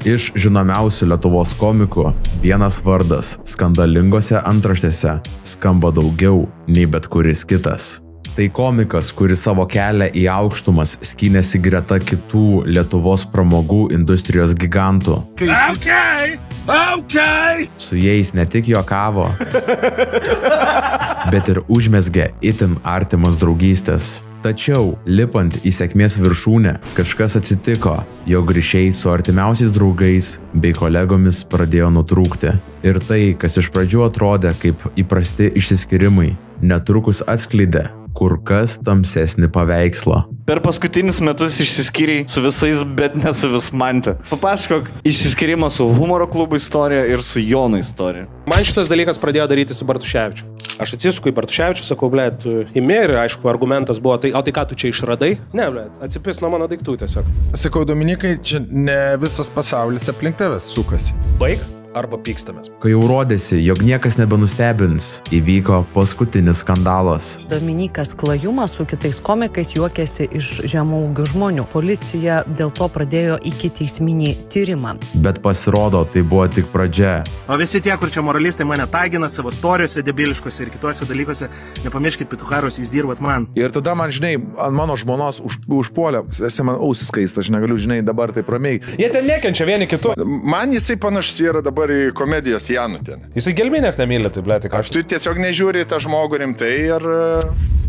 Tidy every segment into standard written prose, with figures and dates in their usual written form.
Iš žinomiausių Lietuvos komikų vienas vardas skandalingose antraštėse skamba daugiau nei bet kuris kitas. Tai komikas, kuris savo kelią į aukštumas skynėsi greta kitų Lietuvos pramogų industrijos gigantų. Su jais ne tik juokavo, bet ir užmezgė itin artimas draugystės. Tačiau, lipant į sėkmės viršūnę, kažkas atsitiko, jog ryšiai su artimiausiais draugais bei kolegomis pradėjo nutrūkti. Ir tai, kas iš pradžių atrodė kaip įprasti išsiskyrimai, netrukus atskleidė kur kas tamsesnį paveikslą. Per paskutinius metus išsiskyrei su visais, bet ne su Vismante. Papasakok išsiskyrimą su humoro klubo istorija ir su Jono istorija. Man šitas dalykas pradėjo daryti su Bartuševičiu. Aš atsisuku į Bartuševičių, sakau, blėt, tu imi ir aišku, argumentas buvo, tai ką tu čia išradai? Ne, blėt, atsipis nuo mano daiktų tiesiog. Sakau, Dominikai, čia ne visas pasaulis aplink tavęs sukasi. Baig arba pykstamės. Kai jau rodėsi, jog niekas nebenustebins, įvyko paskutinis skandalas. Dominikas Klajumas su kitais komikais juokėsi iš žemaūgių žmonių. Policija dėl to pradėjo ikiteisminį tyrimą. Bet pasirodo, tai buvo tik pradžia. O visi tie, kur čia moralistai mane taginat savo storijose, debiliškose ir kitose dalykuose, nepamirškit pitucharos, jūs dirbat man. Ir tada man, žinai, ant mano žmonos užpuolė, esi man ausis kaista, aš negaliu, žinai, dabar taip ramiai. Jie ten nekenčia vieni kitų. Man jisai panašus yra dabar į komedijos Janutienę. Jisai gelminės nemylė, tai blėt, ką. Aš tu tiesiog nežiūri tą žmogų rimtai ir...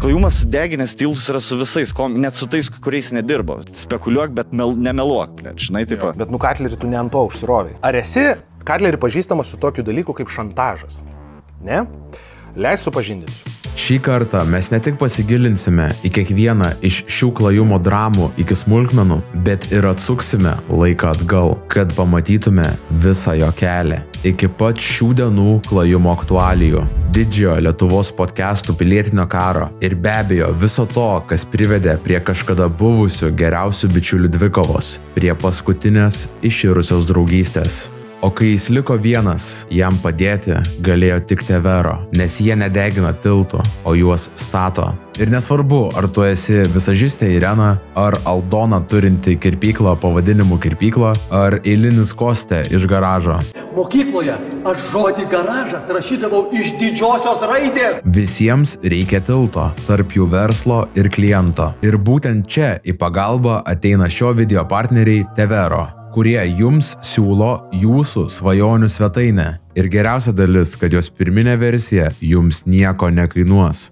Klajumas deginės tiltus yra su visais, net su tais, kuriais nedirbo. Spekuliuok, bet nemeluok, blėt, žinai, taip. Bet Katlerį tu ne ant to užsirovai. Ar esi Katlerį pažįstamas su tokiu dalyku kaip šantažas? Ne? Leis supažindinsiu. Šį kartą mes ne tik pasigilinsime į kiekvieną iš šių klajumo dramų iki smulkmenų, bet ir atsuksime laiką atgal, kad pamatytume visą jo kelią. Iki pat šių dienų klajumo aktualijų, didžiojo Lietuvos podcastų pilietinio karo ir be abejo viso to, kas privedė prie kažkada buvusių geriausių bičiulių dvikovos, prie paskutinės iširusios draugystės. O kai jis liko vienas, jam padėti galėjo tik Tevero, nes jie nedegina tiltų, o juos stato. Ir nesvarbu, ar tu esi visažistė Irena, ar Aldona turinti kirpyklą pavadinimu kirpykla, ar eilinis Kostė iš garažo. Mokykloje aš žodį garažas rašydavau iš didžiosios raidės. Visiems reikia tilto, tarp jų verslo ir kliento. Ir būtent čia į pagalbą ateina šio video partneriai Tevero, kurie jums siūlo jūsų svajonių svetainę. Ir geriausia dalis, kad jos pirminė versija jums nieko nekainuos.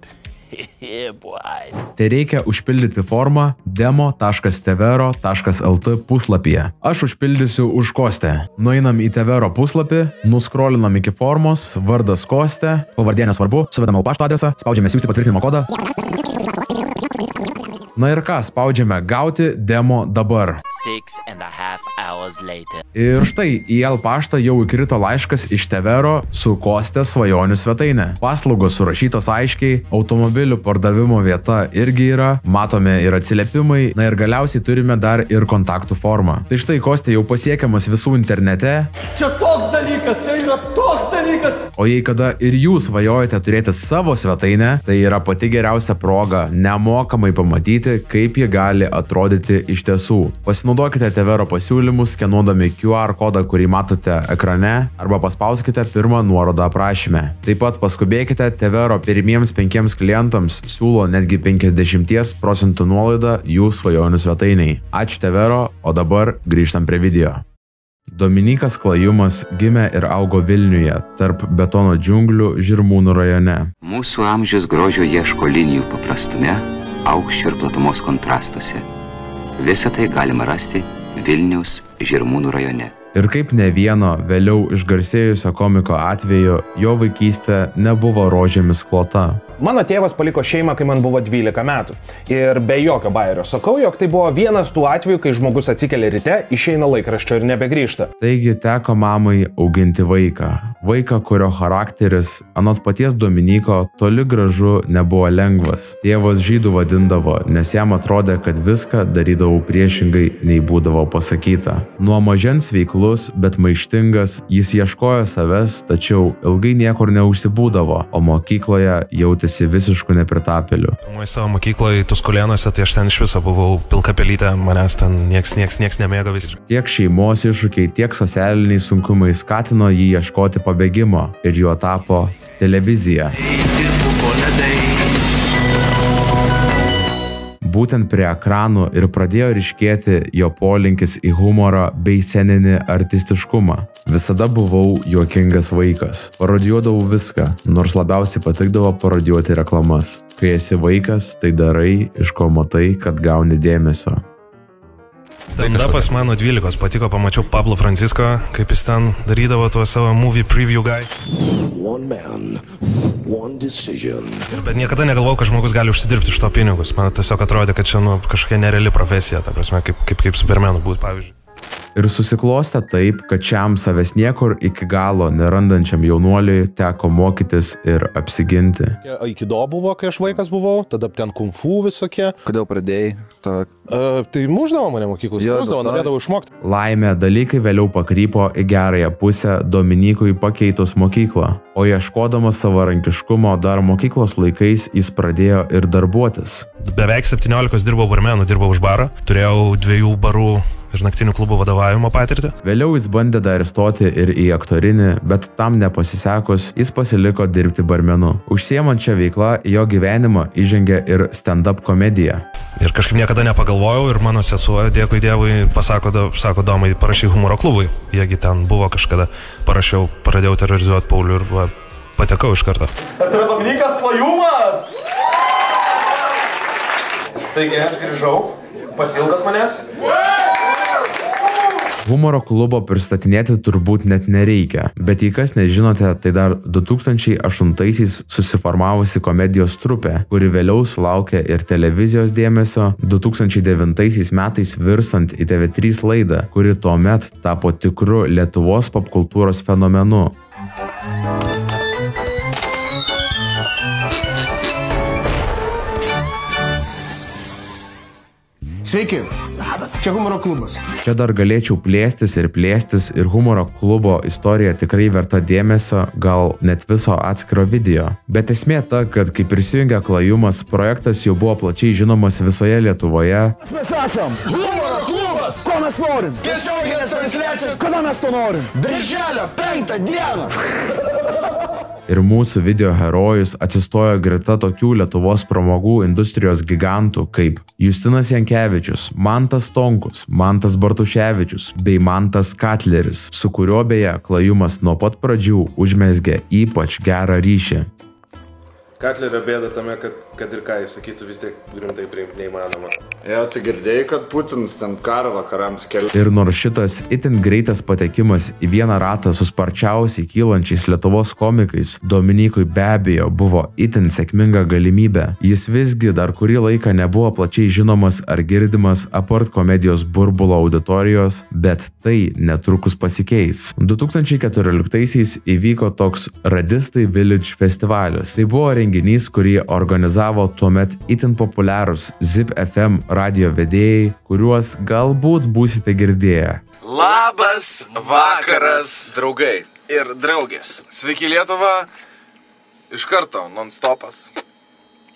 Tai reikia užpildyti formą demo.tevero.lt puslapyje. Aš užpildysiu už Kostę. Nueinam į Tevero puslapį, nuskrolinam iki formos, vardas Kostė, pavardė nesvarbu, suvedam pašto adresą, spaudžiame siųsti patvirtinimo kodą. Na ir ką, spaudžiame gauti demo dabar. 6.5 hours later. Ir štai į paštą jau įkrito laiškas iš Tevero su Kostės svajonių svetainė. Paslaugos surašytos aiškiai, automobilių pardavimo vieta irgi yra, matome ir atsiliepimai, na ir galiausiai turime dar ir kontaktų formą. Tai štai Kostė jau pasiekiamas visų internete. Čia toks dalykas, čia yra toks dalykas. O jei kada ir jūs svajojate turėti savo svetainę, tai yra pati geriausia proga nemokamai pamatyti, kaip jie gali atrodyti iš tiesų. Pasinaudokite Tevero pasiūlymus, skenuodami QR kodą, kurį matote ekrane, arba paspauskite pirmą nuorodą aprašyme. Taip pat paskubėkite, Tevero pirmiems 5 klientams siūlo netgi 50% nuolaidą jų svajonių svetainiai. Ačiū Tevero, o dabar grįžtam prie video. Dominikas Klajumas gimė ir augo Vilniuje, tarp betono džiunglių Žirmūnų rajone. Mūsų amžius grožio ieško linijų paprastume, aukščio ir platumos kontrastuose. Visą tai galima rasti Vilniaus Žirmūnų rajone. Ir kaip ne vieno vėliau išgarsėjusio komiko atveju, jo vaikystė nebuvo rožėmis klota. Mano tėvas paliko šeimą, kai man buvo 12 metų. Ir be jokio bajerio sakau, jog tai buvo vienas tų atvejų, kai žmogus atsikelia ryte, išeina laikraščio ir nebegrįžta. Taigi teko mamai auginti vaiką. Vaiką, kurio charakteris, anot paties Dominiko, toli gražu nebuvo lengvas. Tėvas žydų vadindavo, nes jam atrodė, kad viską darydavau priešingai, nei būdavo pasakyta. Nuo mažens veiklų reiklus, bet maištingas, jis ieškojo savęs, tačiau ilgai niekur neužsibūdavo, o mokykloje jautėsi visišku nepritapėliu. Savo mokykloje Tuskulėnuose, tai aš ten iš viso buvau pilka pelytė, manęs ten nieks nemėgo visiškai. Tiek šeimos iššūkiai, tiek socialiniai sunkumai skatino jį ieškoti pabėgimo ir juo tapo televizija. Būtent prie ekranų ir pradėjo ryškėti jo polinkis į humorą bei sceninį artistiškumą. Visada buvau juokingas vaikas. Parodijuodavau viską, nors labiausiai patikdavo parodijuoti reklamas. Kai esi vaikas, tai darai, iš ko matai, kad gauni dėmesio. Stand-upas mano 12 patiko, pamačiau Pablo Francisco, kaip jis ten darydavo tuo savo movie preview guy. One man, one decision. Bet niekada negalvojau, kad žmogus gali užsidirbti iš to pinigus. Man tiesiog atrodė, kad čia kažkokia nereali profesija, ta prasme, kaip Supermanu būt, pavyzdžiui. Ir susiklostė taip, kad šiam savęs niekur iki galo nerandančiam jaunuoliui teko mokytis ir apsiginti. Aikido buvo, kai aš vaikas buvau, tada ten kung fu visokie. Kodėl pradėjai? Tai muždavo mane mokyklos, norėdavau išmokti. Laimė, dalykai vėliau pakrypo į gerąją pusę Dominykui pakeitus mokyklą, o ieškodamas savarankiškumo dar mokyklos laikais jis pradėjo ir darbuotis. Beveik 17 dirbau barmenu, dirbau už barą, turėjau 2 barų ir naktinių klubų vadovavimo patirtį. Vėliau jis bandė dar įstoti ir į aktorinį, bet tam nepasisekus, jis pasiliko dirbti barmenu. Užsiemant šią veiklą, jo gyvenimą įžengė ir stand-up komedija. Ir kažkaip niekada nepagalvojau ir mano sesuo, dėkui Dievui, sako Domai, parašy humoro klubui. Jiegi ten buvo kažkada, pradėjau terrorizuoti Paulių ir patekau iš karto. Tai yra Dominikas Klajumas! Taigi aš grįžau, pasilgot manęs? Humoro klubo pristatinėti turbūt net nereikia, bet jei kas nežinote, tai dar 2008-aisiais susiformavusi komedijos trupė, kuri vėliau sulaukė ir televizijos dėmesio, 2009 metais virstant į TV3 laidą, kuri tuomet tapo tikru Lietuvos popkultūros fenomenu. Sveiki, čia humoro klubas. Čia dar galėčiau plėstis ir humoro klubo istorija tikrai verta dėmesio, gal net viso atskiro video. Bet esmė ta, kad kai prisijungė Klajumas, projektas jau buvo plačiai žinomas visoje Lietuvoje. Mes esam humoro klubas! Ko mes norim? Tiesioginės transliacijas, kada mes to norim? Birželio 5 dieną! Ir mūsų video herojus atsistojo greta tokių Lietuvos pramogų industrijos gigantų kaip Justinas Jankevičius, Mantas Tonkus, Mantas Bartuševičius bei Mantas Katleris, su kuriuo beje Klajumas nuo pat pradžių užmezgė ypač gerą ryšį. Katlerio bėda tame, kad ir ką jis sakytų, vis tiek rimtai priimti neįmanoma. Tai girdėjai, kad Putinas ten karą vakarams kelia. Ir nors šitas itin greitas patekimas į vieną ratą su sparčiausiai kylančiais Lietuvos komikais Dominykui be abejo buvo itin sėkminga galimybė, jis visgi dar kurį laiką nebuvo plačiai žinomas ar girdimas apart komedijos burbulo auditorijos, bet tai netrukus pasikeis. 2014-aisiais įvyko toks Radistai Village festivalis. Tai buvo renginys, kurį organizavo tuomet itin populiarūs Zip FM radio vedėjai, kuriuos galbūt būsite girdėję. Labas vakaras, draugai ir draugės. Sveiki Lietuva, iš karto non-stopas.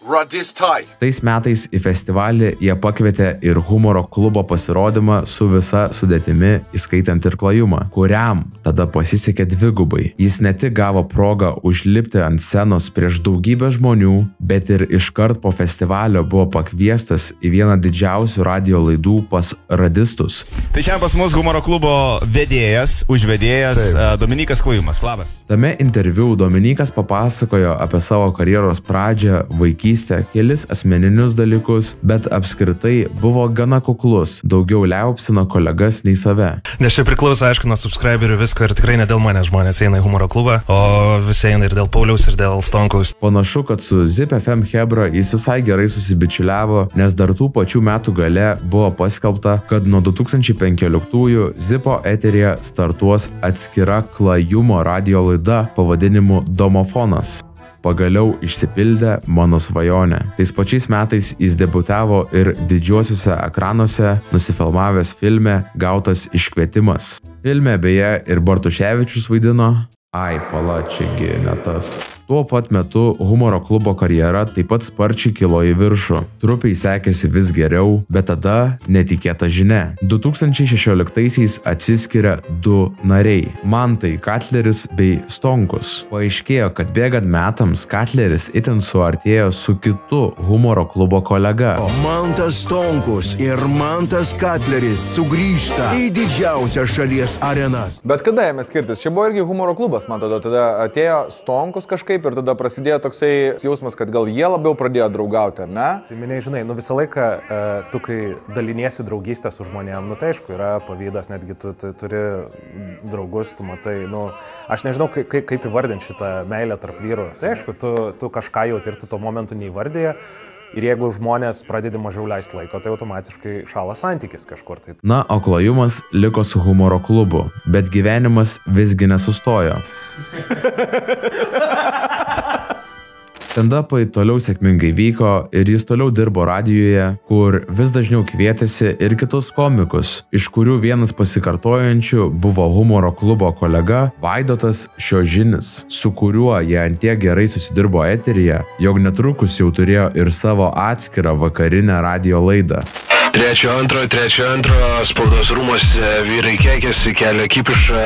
Radistai. Tais metais į festivalį jie pakvietė ir humoro klubo pasirodymą su visa sudėtimi, įskaitant ir Klajumą, kuriam tada pasisekė dvigubai. Jis ne tik gavo progą užlipti ant scenos prieš daugybę žmonių, bet ir iškart po festivalio buvo pakviestas į vieną didžiausių radio laidų pas radistus. Tai šiandien pas mus humoro klubo užvedėjas Dominykas Klajumas. Labas. Tame interviu Dominykas papasakojo apie savo karjeros pradžią, vaikystę, kelis asmeninius dalykus, bet apskritai buvo gana kuklus, daugiau liaupsino kolegas nei save. Nes čia priklauso, aišku, nuo subscriberių visko ir tikrai ne dėl manęs žmonės eina į humoro klubą, o visi eina ir dėl Pauliaus, ir dėl Stonkaus. Panašu, kad su Zip FM Hebra jis visai gerai susibičiuliavo, nes dar tų pačių metų gale buvo paskelbta, kad nuo 2015-ųjų Zipo eteryje startuos atskira Klajumo radio laida pavadinimu Domofonas. Pagaliau išsipildė mano svajonė. Tais pačiais metais jis debiutavo ir didžiuosiuose ekranuose, nusifilmavęs filme Gautas iškvietimas. Filme beje ir Bartuševičius vaidino. Ai, pala, čiagi ne tas. Tuo pat metu humoro klubo karjera taip pat sparčiai kilo į viršų. Trupiai sekėsi vis geriau, bet tada netikėta žinia. 2016-aisiais atsiskiria 2 nariai – Mantai Katleris bei Stonkus. Paaiškėjo, kad bėgant metams Katleris itin suartėjo su kitu humoro klubo kolega. Mantas Stonkus ir Mantas Katleris sugrįžta į didžiausią šalies arenas. Bet kada ėmė skirtis? Čia buvo irgi humoro klubas, man tada atėjo Stonkus kažkaip ir tada prasidėjo toksai jausmas, kad gal jie labiau pradėjo draugauti, ar ne? Miniai, žinai, visą laiką tu, kai daliniesi draugystę su žmonėm, tai aišku, yra pavydas, netgi tu turi draugus, tu matai, aš nežinau, kaip įvardinti šitą meilę tarp vyrų. Tai aišku, tu kažką jauti ir tu to momentu neįvardėje. Ir jeigu žmonės pradedi mažiau leisti laiko, tai automatiškai šala santykis kažkur. Na, o Klajumas liko su humoro klubu, bet gyvenimas visgi nesustojo. Stand-upai toliau sėkmingai vyko ir jis toliau dirbo radijuje, kur vis dažniau kvietėsi ir kitus komikus, iš kurių vienas pasikartojančių buvo humoro klubo kolega Vaidotas Šiožinis, su kuriuo jie antiek gerai susidirbo eteryje, jog netrukus jau turėjo ir savo atskirą vakarinę radijo laidą. Trečio antro spaudos rūmose vyrai keikiasi, kelia kipišą,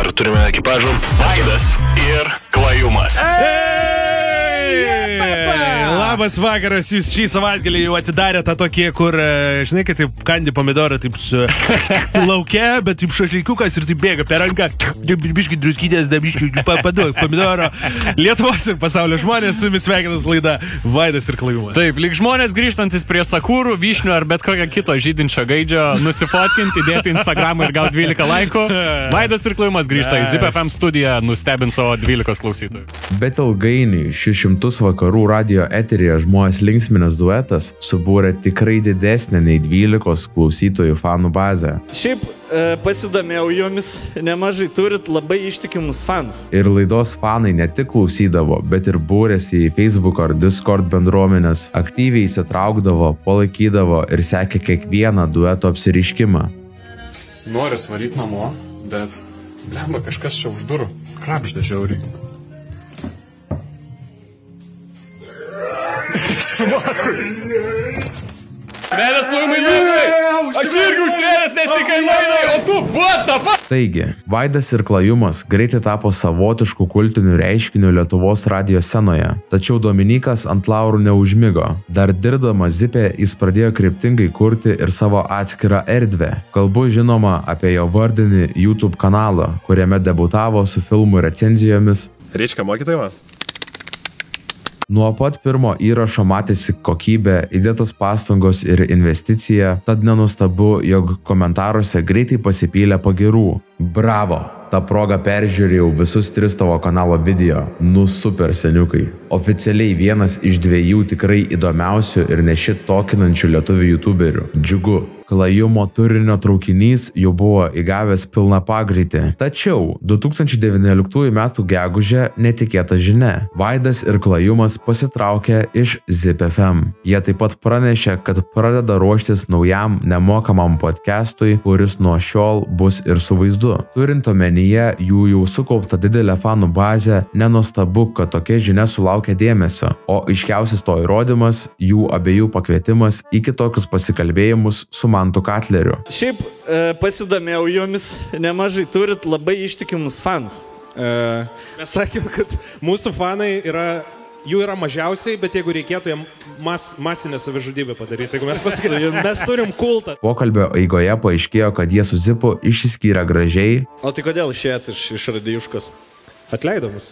ar turime ekipažų? Vaidas ir Klajumas. Labas vakaras, jūs šį savaitgalį jau atidarė tą tokį, kur, žinai, kad taip kandi pomidorą taip su laukia, bet taip šašlykiukas ir taip bėga per ranką, biški druskytės, biški paduok pomidoro. Lietuvos ir pasaulio žmonės, su jumis sveikinas laida Vaidas ir Klajumas. Taip, lyg žmonės grįžtantis prie sakūrų, vyšnių ar bet kokio kito žydinčio gaidžio, nusifotkinti, įdėti Instagramą ir gauti 12 laikų. Vaidas ir Klajumas grįžta į ZipFM studiją, nustebint savo 12 klausytojų. Bet ilgainiui 600 vakarų radio eteryje žmonės linksminės duetas subūrė tikrai didesnę nei 12 klausytojų fanų bazę. Šiaip pasidomėjau jomis, nemažai turit labai ištikimus fanus. Ir laidos fanai ne tik klausydavo, bet ir būrėsi į Facebook ar Discord bendruomenės, aktyviai įsitraukdavo, palaikydavo ir sekė kiekvieną dueto apsiriškimą. Noriu svaryti namo, bet blemba kažkas čia už durų, krapžda žiauriai. Svėrės Klaimai vyrai! Aš irgi užsvėrės nesikailai, o tu, what the fuck? Taigi, Vaidas ir Klajumas greitai tapo savotišku kultiniu reiškiniu Lietuvos radijo scenoje. Tačiau Dominykas ant laurų neužmigo. Dar dirbdamas Zipė jis pradėjo kryptingai kurti ir savo atskirą erdvę. Kalbu žinoma apie jo vardinį YouTube kanalą, kuriame debiutavo su filmų recenzijomis. Reička, mokytai man? Nuo pat pirmo įrašo matėsi kokybė, įdėtos pastangos ir investicija, tad nenustabu, jog komentaruose greitai pasipylė pagirų. Bravo! Ta proga peržiūrėjau visus 3 tavo kanalo video. Super seniukai. Oficialiai vienas iš 2 tikrai įdomiausių ir nešit tokinančių lietuvių youtuberių. Džiugu. Klajumo turinio traukinys jau buvo įgavęs pilną pagreitį. Tačiau 2019 m. gegužę netikėta žinia. Vaidas ir Klajumas pasitraukė iš ZipFM. Jie taip pat pranešė, kad pradeda ruoštis naujam nemokamam podcastui, kuris nuo šiol bus ir su vaizdu. Turint omenyje jų jau sukauptą didelę fanų bazę, nenuostabu, kad tokia žinia sulaukė dėmesio. O aiškiausias to įrodymas – jų abiejų pakvietimas į kitokius pasikalbėjimus su Mantu Katleriu. Šiaip pasidomėjau jomis, nemažai turit labai ištikimus fanus. Mes sakėm, kad mūsų fanai jų yra mažiausiai, bet jeigu reikėtų jam masinę savižudybę padaryti, jeigu mes pasakytume, mes turim kultą. Pokalbio eigoje paaiškėjo, kad jie su Zipu išsiskyrė gražiai. O tai kodėl išėjot iš radijuškos? Atleido mus.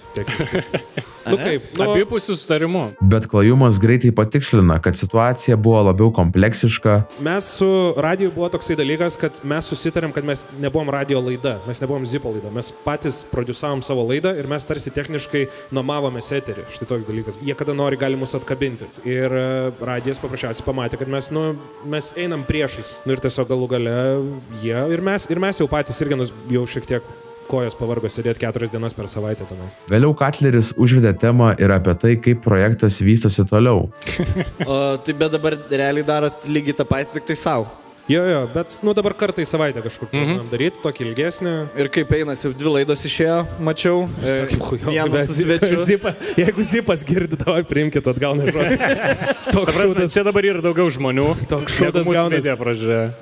Abipusių sutarimu. Bet Klajumas greitai patikslina, kad situacija buvo labiau kompleksiška. Mes su radiju buvo toksai dalykas, kad mes susitarėm, kad mes nebuvom radio laida, mes nebuvom Zipo laida. Mes patys produsavom savo laidą ir mes tarsi techniškai nuomavomės eterį. Štai toks dalykas. Jie kada nori gali mus atkabinti. Ir radijas paprasčiausiai pamatė, kad mes einam priešais. Ir tiesiog galų gale jie ir mes jau patys irgi jau šiek tiek kojos pavargo sėdėti 4 dienas per savaitę tenais. Vėliau Katleris užvedė temą ir apie tai, kaip projektas vystosi toliau. O tai bet dabar realiai darot lygiai tą patį, tik tai savo. Jo, bet dabar kartą į savaitę kažkur daryti, tokį ilgesnį. Ir kaip einasi, 2 laidos išėjo, mačiau. Vienas su svečiu. Jeigu Zipas girdi, davai priimkit atgal nežos. Čia dabar yra daugiau žmonių. Toks šūdas gaunasi.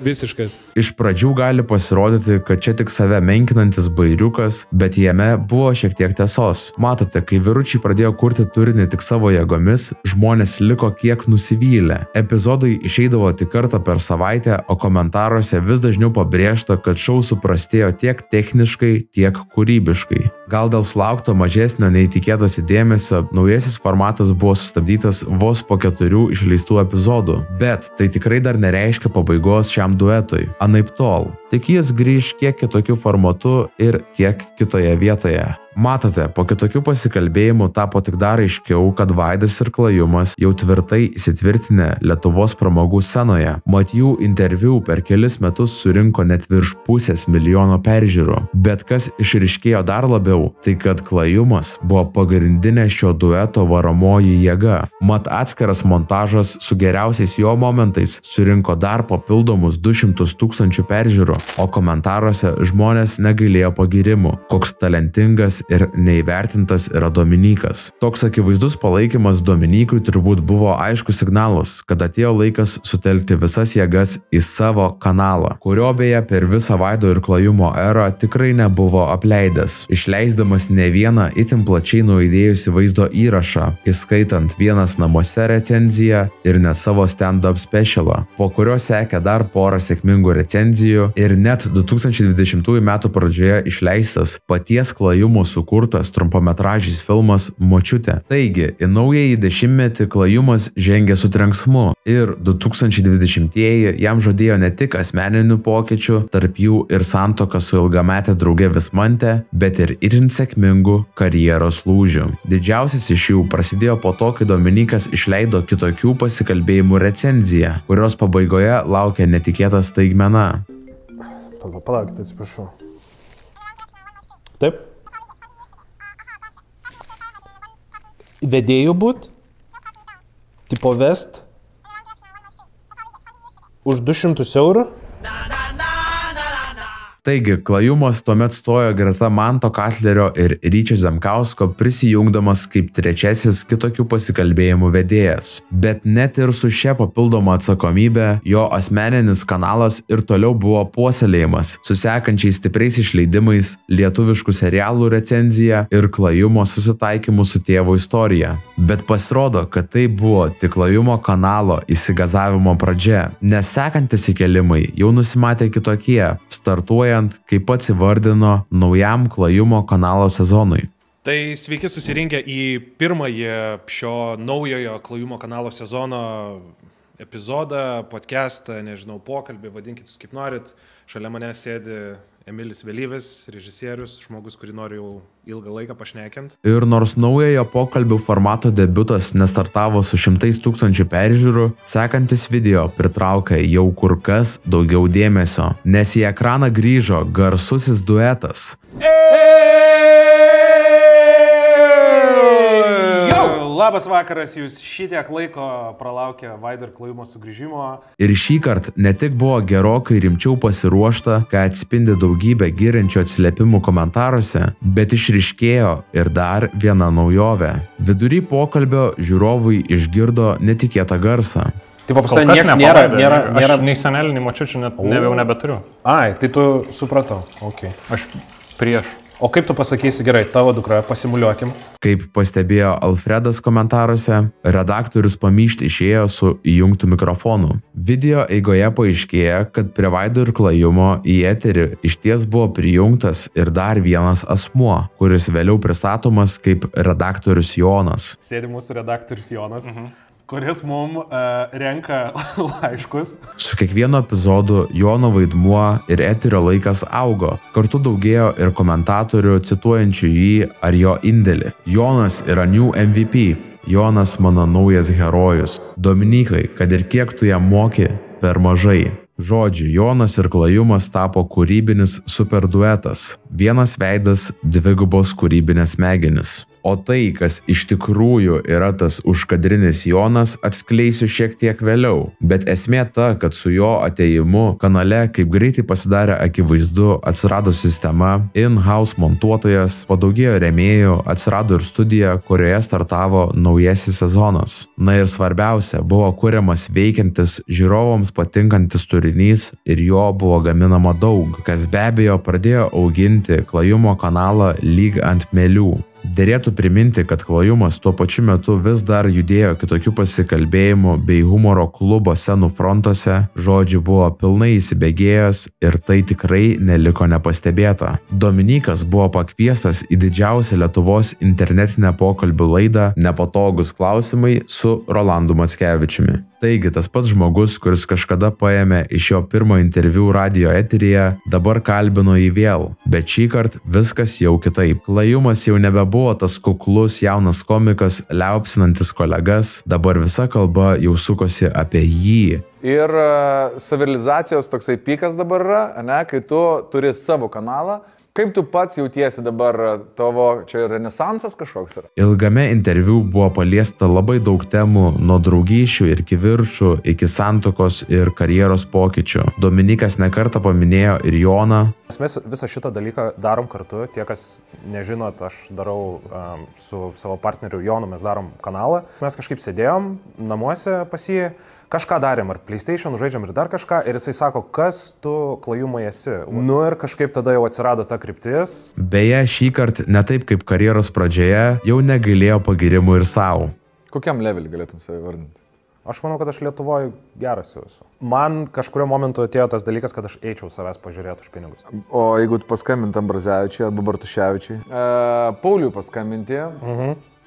Visiškas. Iš pradžių gali pasirodyti, kad čia tik save menkinantis bairiukas, bet jame buvo šiek tiek tiesos. Matote, kai vyručiai pradėjo kurti turinį tik savo jėgomis, žmonės liko kiek nusivylę. Epizodai išeidavo tik kartą per savaitę, o komentaruose vis dažniau pabrėžta, kad šou suprastėjo tiek techniškai, tiek kūrybiškai. Gal dėl sulaukto mažesnio neįtikėtosi dėmesio, naujasis formatas buvo sustabdytas vos po 4 išleistų epizodų. Bet tai tikrai dar nereiškia pabaigos šiam duetui. Anaiptol. Tik jis grįž kiek kitokiu formatu ir kiek kitoje vietoje. Matote, po kitokių pasikalbėjimų tapo tik dar aiškiau, kad Vaidas ir Klajumas jau tvirtai įsitvirtinę Lietuvos pramogų scenoje. Mat jų interviu per kelis metus surinko net virš 500 000 peržiūrų. Bet kas išryškėjo dar labiau, tai kad Klajumas buvo pagrindinė šio dueto varomoji jėga. Mat atskiras montažas su geriausiais jo momentais surinko dar papildomus 200 000 peržiūrų, o komentaruose žmonės negailėjo pagirimų, koks talentingas ir neįvertintas yra Dominykas. Toks akivaizdus palaikymas Dominykui turbūt buvo aiškus signalas, kad atėjo laikas sutelkti visas jėgas į savo kanalą, kurio beje per visą Vaido ir Klajumo erą tikrai nebuvo apleidęs, išleisdamas ne vieną itin plačiai nuaidėjusi vaizdo įrašą, įskaitant Vienas namuose recenziją ir net savo stand-up specialą, po kurio sekė dar porą sėkmingų recenzijų ir net 2020 metų pradžioje išleistas paties Klajumo sukurtas trumpametražis filmas Močiutė. Taigi, į naująjį dešimtmetį Klajumas žengė su trenksmu ir 2020-ieji jam žadėjo ne tik asmeninių pokyčių, tarp jų ir santuoką su ilgametė drauge Vismante, bet ir itin sėkmingų karjeros lūžių. Didžiausias iš jų prasidėjo po to, kai Dominykas išleido Kitokių pasikalbėjimų recenziją, kurios pabaigoje laukia netikėta staigmena. Palaukite, atsiprašau. Taip? Vedėjų būt, tipo vest, už 200 eurų. Taigi, Klajumas tuomet stojo greta Manto Katlerio ir Ryčio Zemkausko, prisijungdamas kaip trečiasis Kitokių pasikalbėjimų vedėjas. Bet net ir su šia papildoma atsakomybė, jo asmeninis kanalas ir toliau buvo puoselėjimas, su sekančiais stipriais išleidimais, lietuviškų serialų recenzija ir Klajumo susitaikymu su tėvo istorija. Bet pasirodo, kad tai buvo tik Klajumo kanalo įsigazavimo pradžia, nes sekantis įkelimai jau nusimatė kitokie, startuoja kaip pats įvardino naujam Klajumo kanalo sezonui. Tai sveiki susirinkę į pirmąjį šio naujojo Klajumo kanalo sezono epizodą, podcastą, nežinau, pokalbį, vadinkit jūs kaip norit. Šalia manęs sėdi Emilis Vėlyvis, režisierius, žmogus, kurį noriu jau ilgą laiką pašnekint. Ir nors naujojo pokalbių formato debiutas nestartavo su 100 000 peržiūrų, sekantis video pritraukė jau kur kas daugiau dėmesio, nes į ekraną grįžo garsusis duetas. Labas vakaras, jūs šitiek laiko pralaukė Vaido ir Klajumo sugrįžimo. Ir šį kartą ne tik buvo gerokai rimčiau pasiruošta, ką atspindi daugybė giriančių atsiliepimų komentaruose, bet išryškėjo ir dar viena naujovė. Vidury pokalbio žiūrovai išgirdo netikėtą garsą. Tai paprastai niekas nėra... Aš nei senelį, nei močiučių net nebeturiu. Ai, tai tu supratau. Okay. Aš prieš. O kaip tu pasakysi, gerai, tavo dukra, pasimuliuokim. Kaip pastebėjo Alfredas komentaruose, redaktorius pamyšti išėjo su įjungtų mikrofonu. Video eigoje paaiškėja, kad prie Vaido ir Klajumo į eterį išties buvo prijungtas ir dar vienas asmuo, kuris vėliau pristatomas kaip redaktorius Jonas. Sėdi mūsų redaktorius Jonas. Kuris mums renka laiškus. Su kiekvienu epizodu Jono vaidmuo ir eterio laikas augo. Kartu daugėjo ir komentatorių cituojančių jį ar jo indėlį. Jonas yra New MVP. Jonas mano naujas herojus. Dominikai, kad ir kiek tu jam moki, per mažai. Žodžiu, Jonas ir Klajumas tapo kūrybinis superduetas. Vienas veidas, dvigubos kūrybinės smegenys. O tai, kas iš tikrųjų yra tas užkadrinis Jonas, atskleisiu šiek tiek vėliau. Bet esmė ta, kad su jo atėjimu kanale kaip greitai pasidarė akivaizdu, atsirado sistema, in-house montuotojas, padaugėjo rėmėjų, atsirado ir studija, kurioje startavo naujasis sezonas. Na ir svarbiausia, buvo kuriamas veikiantis, žiūrovams patinkantis turinys ir jo buvo gaminama daug, kas be abejo pradėjo auginti Klajumo kanalą lyg ant mielių. Derėtų priminti, kad Klajumas tuo pačiu metu vis dar judėjo kitokių pasikalbėjimų bei humoro klubo scenų frontuose, žodžiu buvo pilnai įsibėgėjęs ir tai tikrai neliko nepastebėta. Dominykas buvo pakviestas į didžiausią Lietuvos internetinę pokalbių laidą Nepatogus klausimai su Rolandu Mackevičiumi. Taigi tas pats žmogus, kuris kažkada paėmė iš jo pirmo interviu radio eteryje, dabar kalbino jį vėl, bet šįkart viskas jau kitaip. Klajumas jau nebebuvo tas kuklus jaunas komikas, liaupsinantis kolegas, dabar visa kalba jau sukosi apie jį. Ir savirealizacijos toksai pikas dabar yra, ne, kai tu turi savo kanalą. Kaip tu pats jautiesi dabar, tavo čia renesansas kažkoks yra? Ilgame interviu buvo paliesta labai daug temų, nuo draugyšių ir kivirčų iki santuokos ir karjeros pokyčių. Dominykas nekartą paminėjo ir Joną. Mes visą šitą dalyką darom kartu. Tie, kas nežinot, aš darau su savo partneriu Jonu, mes darom kanalą. Mes kažkaip sėdėjom namuose pas jį. Kažką darėm, ar PlayStation, žaidžiam ir dar kažką, ir jisai sako, kas tu Klajumai esi. Nu ir kažkaip tada jau atsirado ta kryptis. Beje, šį kartą, ne taip kaip karjeros pradžioje, jau negailėjo pagirimų ir savo. Kokiam levelį galėtum save vardinti? Aš manau, kad aš Lietuvoje geras jau esu. Man kažkurio momentu atėjo tas dalykas, kad aš eičiau savęs pažiūrėti už pinigus. O jeigu tu paskambinti Ambrazevičiui arba Bartuševičiui? Pauliui paskambinti.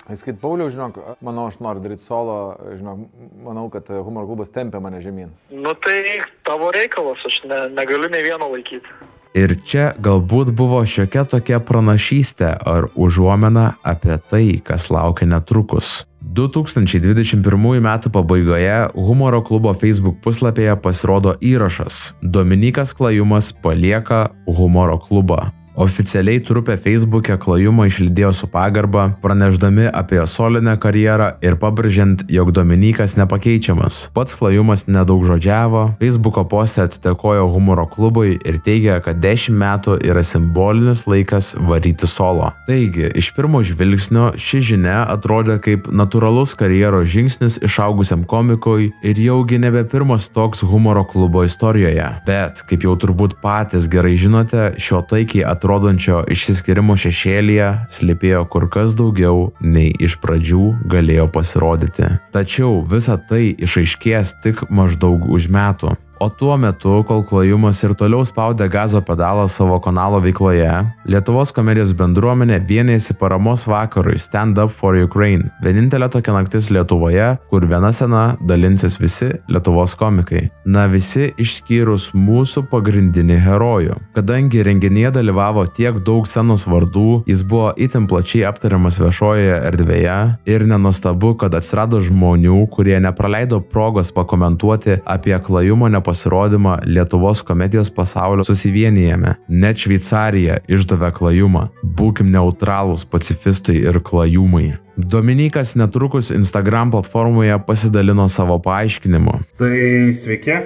Įskait, Pauliau, žinok, manau, aš noriu daryti solo, žinok, manau, kad humoro klubas tempia mane žemyn. Nu tai tavo reikalas, aš negaliu nei vieno laikyti. Ir čia galbūt buvo šiokia tokia pranašystė ar užuomena apie tai, kas laukia netrukus. 2021 metų pabaigoje humoro klubo Facebook puslapyje pasirodo įrašas Dominykas Klajumas palieka humoro klubą. Oficialiai trupė Facebook'e Klajumą išlydėjo su pagarba, pranešdami apie jo solinę karjerą ir pabrėžiant, jog Dominykas nepakeičiamas. Pats Klajumas nedaug žodžiavo, Facebook'o poste atitekojo humoro klubui ir teigė, kad 10 metų yra simbolinis laikas varyti solo. Taigi, iš pirmo žvilgsnio ši žinia atrodė kaip natūralus karjeros žingsnis išaugusiam komikui ir jaugi nebe pirmas toks humoro klubo istorijoje. Bet, kaip jau turbūt patys gerai žinote, šio taikiai atrodančio išsiskyrimo šešėlyje slypėjo kur kas daugiau, nei iš pradžių galėjo pasirodyti. Tačiau visa tai išaiškės tik maždaug už metų. O tuo metu, kol Klajumas ir toliau spaudė gazo pedalą savo kanalo veikloje, Lietuvos komedijos bendruomenė vienėsi paramos vakarui Stand Up for Ukraine. Vienintelė tokia naktis Lietuvoje, kur viena scena dalinsis visi Lietuvos komikai. Na visi išskyrus mūsų pagrindinį herojų. Kadangi renginyje dalyvavo tiek daug scenos vardų, jis buvo itin plačiai aptariamas viešojoje erdvėje ir nenuostabu, kad atsirado žmonių, kurie nepraleido progos pakomentuoti apie Klajumo pasirodymą Lietuvos komedijos pasaulio susivienijame. Net Šveicarija išdavė Klajumą. Būkim neutralūs pacifistai ir Klajumai. Dominykas netrukus Instagram platformoje pasidalino savo paaiškinimu. Tai sveiki,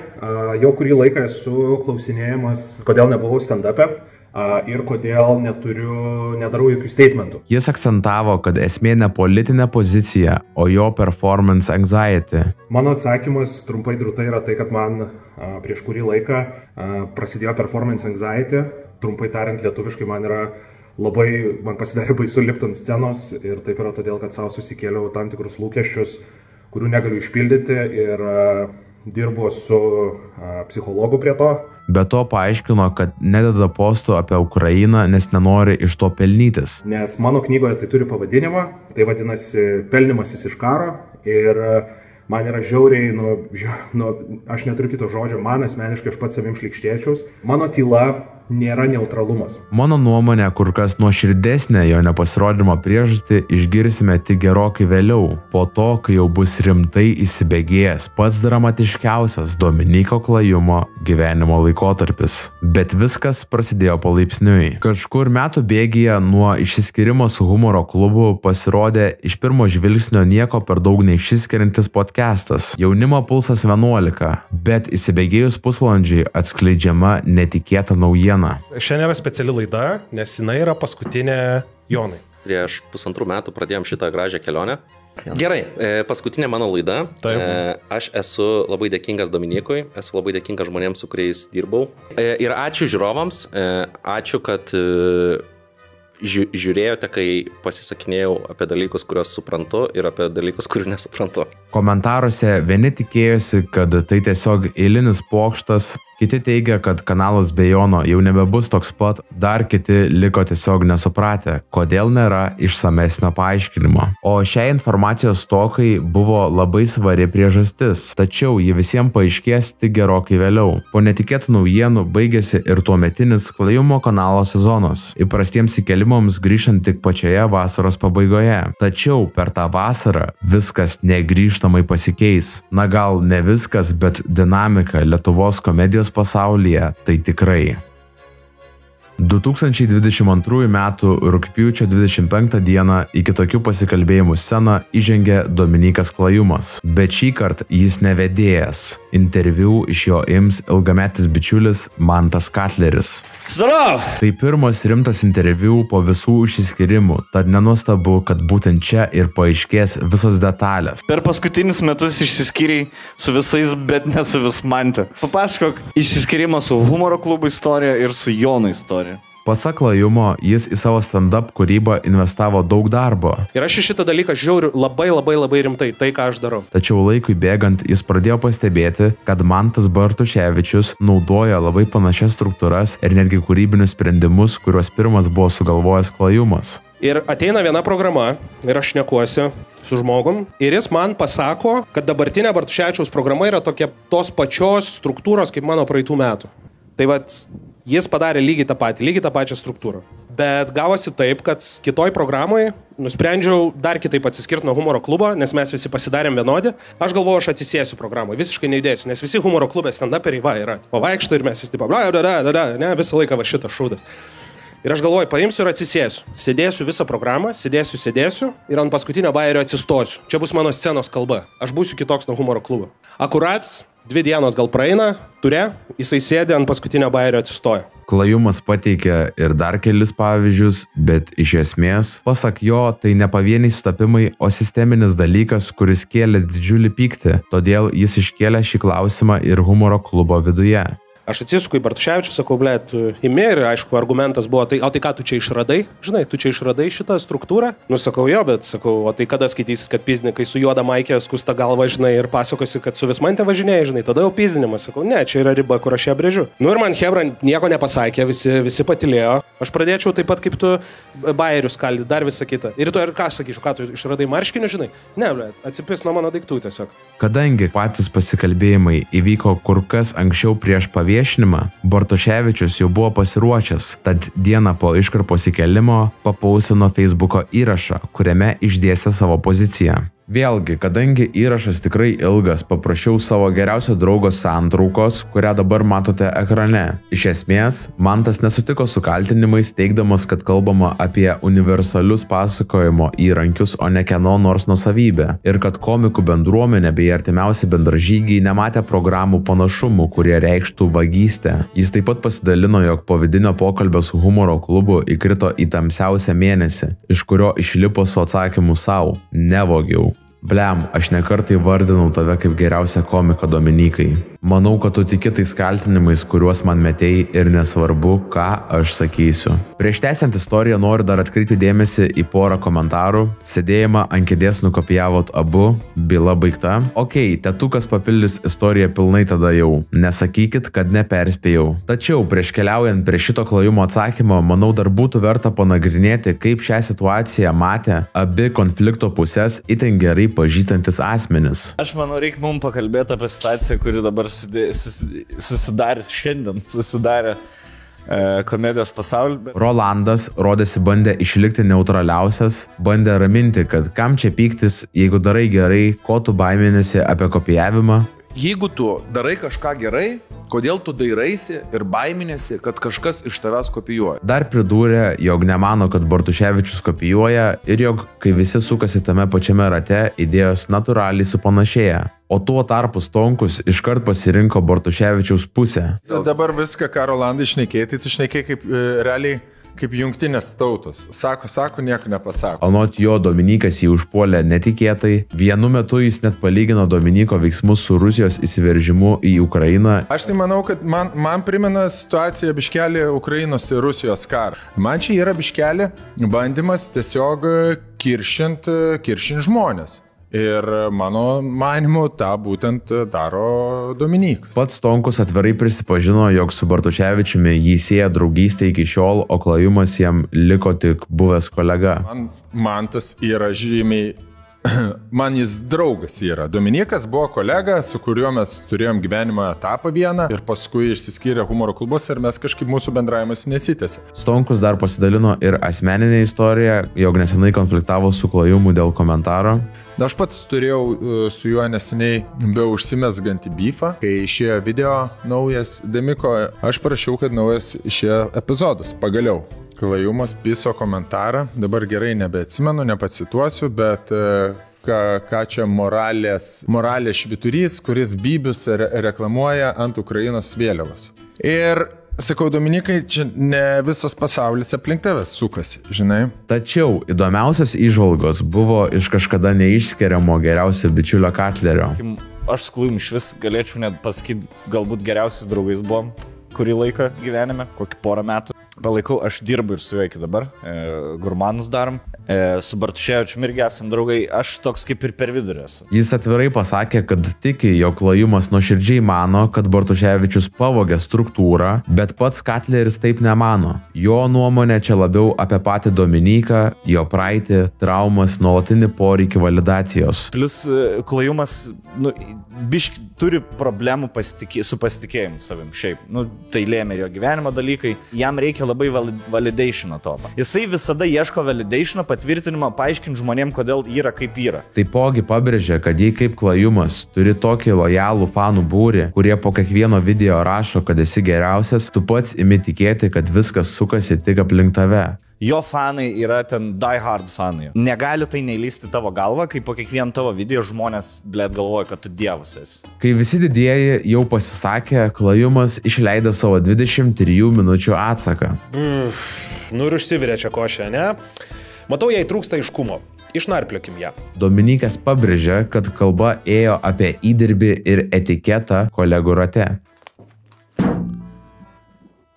jau kurį laiką esu klausinėjamas, kodėl nebuvau stand-up'e. Ir kodėl nedarau jokių statementų. Jis akcentavo, kad esmė ne politinė pozicija, o jo performance anxiety. Mano atsakymas trumpai drūtai yra tai, kad man prieš kurį laiką prasidėjo performance anxiety. Trumpai tariant, lietuviškai man pasidarė baisu lipti ant scenos ir taip yra todėl, kad savo susikėliau tam tikrus lūkesčius, kurių negaliu išpildyti ir dirbu su psichologu prie to. Be to paaiškino, kad nededa postų apie Ukrainą, nes nenori iš to pelnytis. Nes mano knygoje tai turi pavadinimą, tai vadinasi Pelnymasis iš karo ir man yra žiauriai, aš neturiu kito žodžio, man asmeniškai aš pats savim šlykštėčiaus. Mano tyla nėra neutralumas. Mano nuomonė, kur kas nuoširdesnė jo nepasirodymo priežastį išgirsime tik gerokai vėliau, po to, kai jau bus rimtai įsibėgėjęs pats dramatiškiausias Dominyko Klajumo gyvenimo laikotarpis. Bet viskas prasidėjo palaipsniui. Kažkur metų bėgyje nuo išsiskyrimo su humoro klubu pasirodė iš pirmo žvilgsnio nieko per daug neišsiskiriantis podcastas Jaunimo pulsas 11, bet įsibėgėjus pusvalandžiui atskleidžiama netikėta naujiena. Šiandien yra speciali laida, nes jinai yra paskutinė Jonai. Prieš 1,5 metų pradėjom šitą gražią kelionę. Gerai, paskutinė mano laida. Aš esu labai dėkingas Dominykui, esu labai dėkingas žmonėms, su kuriais dirbau. Ir ačiū žiūrovams, ačiū, kad žiūrėjote, kai pasisakinėjau apie dalykus, kuriuos suprantu ir apie dalykus, kurių nesuprantu. Komentaruose vieni tikėjosi, kad tai tiesiog eilinis pokštas, kiti teigia, kad kanalas be Jono jau nebebus toks pat, dar kiti liko tiesiog nesupratę, kodėl nėra išsamesnio paaiškinimo. O šiai informacijos stokai buvo labai svari priežastis, tačiau ji visiems paaiškės tik gerokai vėliau. Po netikėtų naujienų baigėsi ir tuometinis Klajumo kanalo sezonas, įprastiems įkelimams grįžtant tik pačioje vasaros pabaigoje. Tačiau per tą vasarą viskas negrįžtamai pasikeis. Na gal ne viskas, bet dinamika Lietuvos komedijos pasaulyje tai tikrai. 2022 m. rugpjūčio 25 d. į kitokių pasikalbėjimų sceną įžengė Dominykas Klajumas, bet šį kartą jis nevedėjas. Interviu iš jo ims ilgametis bičiulis Mantas Katleris. Zdarov! Tai pirmas rimtas interviu po visų išsiskyrimų, tad nenuostabu, kad būtent čia ir paaiškės visos detalės. Per paskutinius metus išsiskyrei su visais, bet ne su Vismante. Papasakok išsiskyrimą su humoro klubo istorija ir su Jono istorija. Pasak Klajumo, jis į savo stand-up kūrybą investavo daug darbo. Ir aš į šitą dalyką žiūriu labai rimtai, tai ką aš darau. Tačiau laikui bėgant jis pradėjo pastebėti, kad Mantas Bartuševičius naudoja labai panašias struktūras ir netgi kūrybinius sprendimus, kuriuos pirmas buvo sugalvojęs Klajumas. Ir ateina viena programa ir aš šnekuosi su žmogum ir jis man pasako, kad dabartinė Bartuševičiaus programa yra tokia tos pačios struktūros kaip mano praeitų metų. Tai vat jis padarė lygiai tą pačią struktūrą. Bet gavosi taip, kad kitoj programoje nusprendžiau dar kitaip atsiskirti nuo humoro klubo, nes mes visi pasidarėm vienodi. Aš galvoju, aš atsisėsiu programoje, visiškai neįdėsiu, nes visi humoro klube stand-uperiai yra. Pavaikšto ir mes visi taip, visą laiką va šitas šūdas. Ir aš galvoju, paimsiu ir atsisėsiu. Sėdėsiu visą programą, sėdėsiu ir ant paskutinio bajerio atsistosiu. Čia bus mano scenos kalba. Aš būsiu kitoks nuo humoro klubo. Akurat 2 dienos gal praeina, jisai sėdė ant paskutinio bajerio atsistojo. Klajumas pateikė ir dar kelis pavyzdžius, bet iš esmės, pasak jo, tai ne pavieniai sutapimai, o sisteminis dalykas, kuris kėlė didžiulį pyktį, todėl jis iškėlė šį klausimą ir humoro klubo viduje. Aš atsisuku į Bartuševičių, sakau, ble, tu imi ir aišku, argumentas buvo, o tai ką tu čia išradai? Žinai, tu čia išradai šitą struktūrą? Nu, sakau, jo, bet sakau, o tai kada skaitysis, kad pizdininkai su juoda maikė skusta galva, žinai, ir pasakosi, kad su Vismante važinėjai, žinai, tada jau pizdinimas. Sakau, ne, čia yra riba, kur aš ją brėžiu. Nu ir man Hebra nieko nepasakė, visi patylėjo. Aš pradėčiau taip pat kaip tu bajerius skaldyti, dar visą kitą. Ir tu ir ką sakyčiau, ką tu išradai marškinių, žinai? Ne, ble, atsipis nuo mano daiktų tiesiog. Kadangi patys pasikalbėjimai įvyko kur kas anksčiau prieš paviešinimą, Bartuševičius jau buvo pasiruošęs, tad dieną po iškarpos įkelimo papaustino Facebooko įrašą, kuriame išdėstė savo poziciją. Vėlgi, kadangi įrašas tikrai ilgas, paprašiau savo geriausio draugo santraukos, kurią dabar matote ekrane. Iš esmės, Mantas nesutiko su kaltinimais, teigdamas, kad kalbama apie universalius pasakojimo įrankius, o ne kieno nors nuosavybę. Ir kad komikų bendruomenė bei artimiausi bendražygiai nematė programų panašumų, kurie reikštų vagystę. Jis taip pat pasidalino, jog po vidinio pokalbio su humoro klubu įkrito į tamsiausią mėnesį, iš kurio išlipo su atsakymu sau – nevogiau. Blem, aš nekartai vardinau tave kaip geriausią komiką Dominikai. Manau, kad tu tiki tais kaltinimais, kuriuos man metei ir nesvarbu, ką aš sakysiu. Prieš tęsiant istoriją noriu dar atkreipti dėmesį į porą komentarų. Sėdėjimą ant kėdės nukopijavot abu, byla baigta. Okei, tetukas papildys istoriją pilnai tada jau. Nesakykit, kad neperspėjau. Tačiau prieš keliaujant prie šito Klajumo atsakymo, manau dar būtų verta panagrinėti, kaip šią situaciją matė abi konflikto pusės itin gerai pažįstantis asmenis. Aš manau, reikia mums pakalbėti apie situaciją, kuri dabar susidarė šiandien, komedijos pasaulį. Rolandas rodėsi bandė išlikti neutraliausias, bandė raminti, kad kam čia pyktis, jeigu darai gerai, ko tu baiminėsi apie kopijavimą. Jeigu tu darai kažką gerai, kodėl tu dairaisi ir baiminėsi, kad kažkas iš tavęs kopijuoja? Dar pridūrė, jog nemano, kad Bartuševičius kopijuoja ir jog, kai visi sukasi tame pačiame rate, idėjos natūraliai supanašėja. O tuo tarpu Stonkus iškart pasirinko Bartuševičiaus pusę. Dabar viską, ką Rolandai šnekėti, tu šnekėjai kaip realiai kaip jungtinės tautos. Sako, nieko nepasako. Anot jo, Dominykas jį užpuolė netikėtai. Vienu metu jis net palygino Dominyko veiksmus su Rusijos įsiveržimu į Ukrainą. Aš tai manau, kad man primena situacija biškelį Ukrainos ir Rusijos karą. Man čia yra biškelį bandymas tiesiog kiršint žmonės. Ir mano manimu, tą būtent daro Dominykas. Pats Stonkus atvirai prisipažino, jog su Bartuševičiumi jį sieja draugystė iki šiol, o Klajumas jam liko tik buvęs kolega. Man tas yra žymiai... Man jis draugas yra. Dominykas buvo kolega, su kuriuo mes turėjom gyvenimo etapą vieną ir paskui išsiskyrė humoro klubuose ir mes kažkaip mūsų bendravimas nesitęsė. Stonkus dar pasidalino ir asmeninę istoriją, jog nesenai konfliktavo su Klajumu dėl komentaro. Aš pats turėjau su juo neseniai be užsimesgantį beefą, kai išėjo video naujas Demiko, aš parašiau, kad naujas išėjo epizodas, pagaliau. Klajumas piso komentarą, dabar gerai nebeatsimenu, nepacituosiu, bet ką čia moralės švyturys, kuris Bybius reklamuoja ant Ukrainos vėliavos. Ir sakau, Dominikai, čia ne visas pasaulis aplink tavęs sukasi, žinai. Tačiau įdomiausios įžvalgos buvo iš kažkada neišskiriamo geriausio bičiulio Katlerio. Aš su Klajum iš vis galėčiau net pasakyti, galbūt geriausiais draugais buvom kurį laiką gyvenime, kokį porą metų. Palaikau, aš dirbu ir su juo iki dabar, gurmanus darom, su Bartuševičiumi irgi esam draugai, aš toks kaip ir per vidurį esu. Jis atvirai pasakė, kad tiki, jog Klajumas nuoširdžiai mano, kad Bartuševičius pavogė struktūrą, bet pats Katleris taip nemano. Jo nuomonė čia labiau apie patį Dominyką, jo praeitį, traumas, nuolatinį poreikį validacijos. Plius Klajumas, biški turi problemų su pasitikėjimu savim šiaip. Tai lėmė jo gyvenimo dalykai, jam reikia labai validationo to. Jisai visada ieško validationo, patvirtinimo, paaiškinti žmonėm, kodėl yra kaip yra. Taipogi pabrėžė, kad jei kaip Klajumas turi tokį lojalų fanų būrį, kurie po kiekvieno video rašo, kad esi geriausias, tu pats imi tikėti, kad viskas sukasi tik aplink tave. Jo fanai yra ten die hard fanai. Negali tai neįlysti tavo galvą, kai po kiekvieną tavo video žmonės, galvoja, kad tu dievus esi. Kai visi didieji jau pasisakė, Klajumas išleido savo 23 minučių atsaką. Ir užsivirė čia košę, ne? Matau, jai trūksta aiškumo. Išnarpliokim ją. Dominykas pabrėžė, kad kalba ėjo apie įdirbį ir etiketą kolegų rate.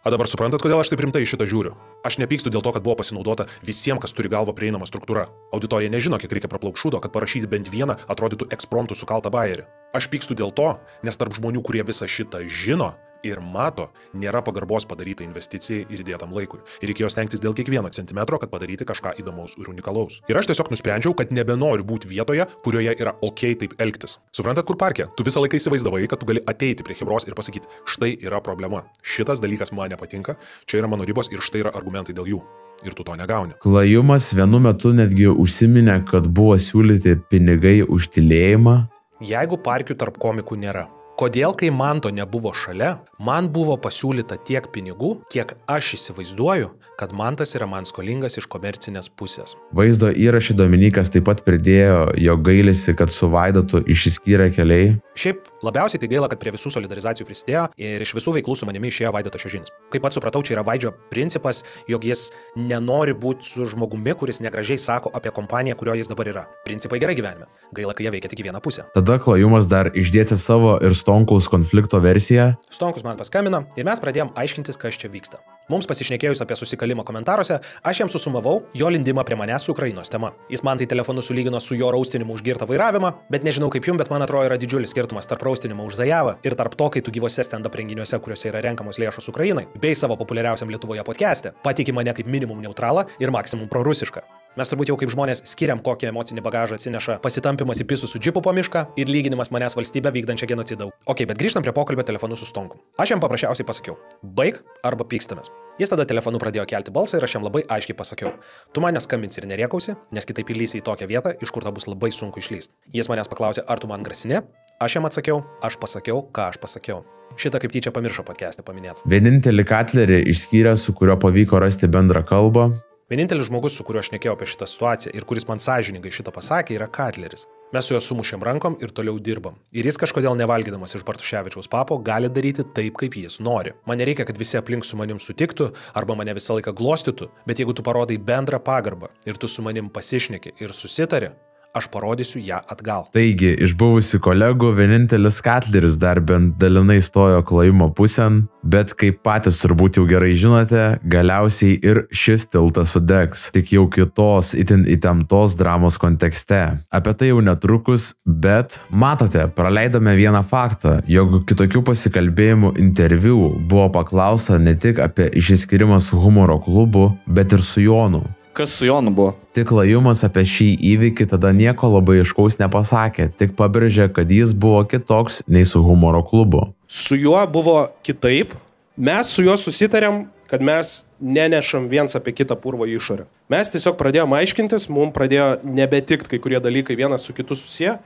O dabar suprantat, kodėl aš taip rimtai šitą žiūriu? Aš nepykstu dėl to, kad buvo pasinaudota visiems, kas turi galvą prieinamą struktūrą. Auditorija nežino, kiek reikia praplaukšūdo, kad parašyti bent vieną atrodytų ekspromptų sukaltą bajerį. Aš pykstu dėl to, nes tarp žmonių, kurie visą šitą žino ir mato, nėra pagarbos padaryta investicijai ir įdėtam laikui. Ir reikėjo stengtis dėl kiekvieno centimetro, kad padaryti kažką įdomaus ir unikalaus. Ir aš tiesiog nusprendžiau, kad nebenoriu būti vietoje, kurioje yra okei taip elgtis. Suprantat, kur parke? Tu visą laiką įsivaizdavai, kad tu gali ateiti prie chebros ir pasakyti, štai yra problema. Šitas dalykas man nepatinka, čia yra mano ribos ir štai yra argumentai dėl jų. Ir tu to negauni. Klajumas vienu metu netgi užsiminė, kad buvo siūlyti pinigai už tylėjimą. Jeigu parkių tarp komikų nėra, kodėl, kai Manto nebuvo šalia, man buvo pasiūlyta tiek pinigų, kiek aš įsivaizduoju, kad Mantas yra man skolingas iš komercinės pusės. Vaizdo įrašį Dominykas taip pat pridėjo, jog gailisi, kad su Vaidotu išsiskyrė keliai. Šiaip labiausiai tai gaila, kad prie visų solidarizacijų prisidėjo ir iš visų veiklų su manimi išėjo Vaidotas Šiožinis. Kaip pat supratau, čia yra Vaidžio principas, jog jis nenori būti su žmogumi, kuris negražiai sako apie kompaniją, kurioje jis dabar yra. Principai gerai gyvenime. Gaila, kai jie veikia tik į vieną pusę. Tada Klajumas dar išdėstė savo ir Stonkaus konflikto versiją. Stonkus man paskambino ir mes pradėjom aiškintis, kas čia vyksta. Mums pasišnekėjus apie susikalimą komentaruose, aš jam susumavau jo lindimą prie manęs su Ukrainos tema. Jis man tai telefonu sulygino su jo raustinimu už girtą vairavimą, bet nežinau kaip jum, bet man atrodo yra didžiulis skirtumas tarp raustinimo už Zajavą ir tarp to, kai tu gyvose stand-up renginiuose, kuriuose yra renkamos lėšos Ukrainai, bei savo populiariausiam Lietuvoje podcast'e, patiki mane kaip minimum neutralą ir maksimum prorusišką. Mes turbūt jau kaip žmonės skiriam, kokį emocinį bagažą atsineša pasitampimas į pisų su džipu po mišką ir lyginimas manęs valstybę vykdančią genocidą. Ok, bet grįžtam prie pokalbio telefonu su Stonku. Aš jam paprasčiausiai pasakiau, baig arba pykstamės. Jis tada telefonu pradėjo kelti balsą ir aš jam labai aiškiai pasakiau, tu man neskambinsi ir neriekausi, nes kitaip įlysi į tokią vietą, iš kur tau bus labai sunku išlysti. Jis manęs paklausė, ar tu man grasini? Aš jam atsakiau, aš pasakiau, ką aš pasakiau. Šitą kaip tyčia pamiršo podcast'e paminėti. Vienintelį Katlerį išskyrė, su kuriuo pavyko rasti bendrą kalbą. Vienintelis žmogus, su kuriuo aš šnekėjau apie šitą situaciją ir kuris man sąžiningai šitą pasakė, yra Katleris. Mes su juo sumušėm rankom ir toliau dirbam. Ir jis kažkodėl nevalgydamas iš Bartuševičiaus papo gali daryti taip, kaip jis nori. Man nereikia, kad visi aplink su manim sutiktų arba mane visą laiką glostytų, bet jeigu tu parodai bendrą pagarbą ir tu su manim pasišneki ir susitari, aš parodysiu ją atgal. Taigi, iš buvusių kolegų vienintelis Katleris dar bent dalinai stojo klojimo pusėn, bet kaip patys turbūt jau gerai žinote, galiausiai ir šis tiltas sudegs, tik jau kitos itin įtemptos dramos kontekste. Apie tai jau netrukus, bet matote, praleidome vieną faktą, jog kitokių pasikalbėjimų interviu buvo paklausta ne tik apie išsiskyrimą su humoro klubu, bet ir su Jonu. Kas su Jonu buvo? Tik Klajumas apie šį įvykį tada nieko labai aiškaus nepasakė, tik pabrėžė, kad jis buvo kitoks nei su humoro klubu. Su juo buvo kitaip. Mes su juo susitarėm, kad mes nenešam viens apie kitą purvo išorę. Mes tiesiog pradėjom aiškintis, mums pradėjo nebetikt kai kurie dalykai vienas su kitu susiję.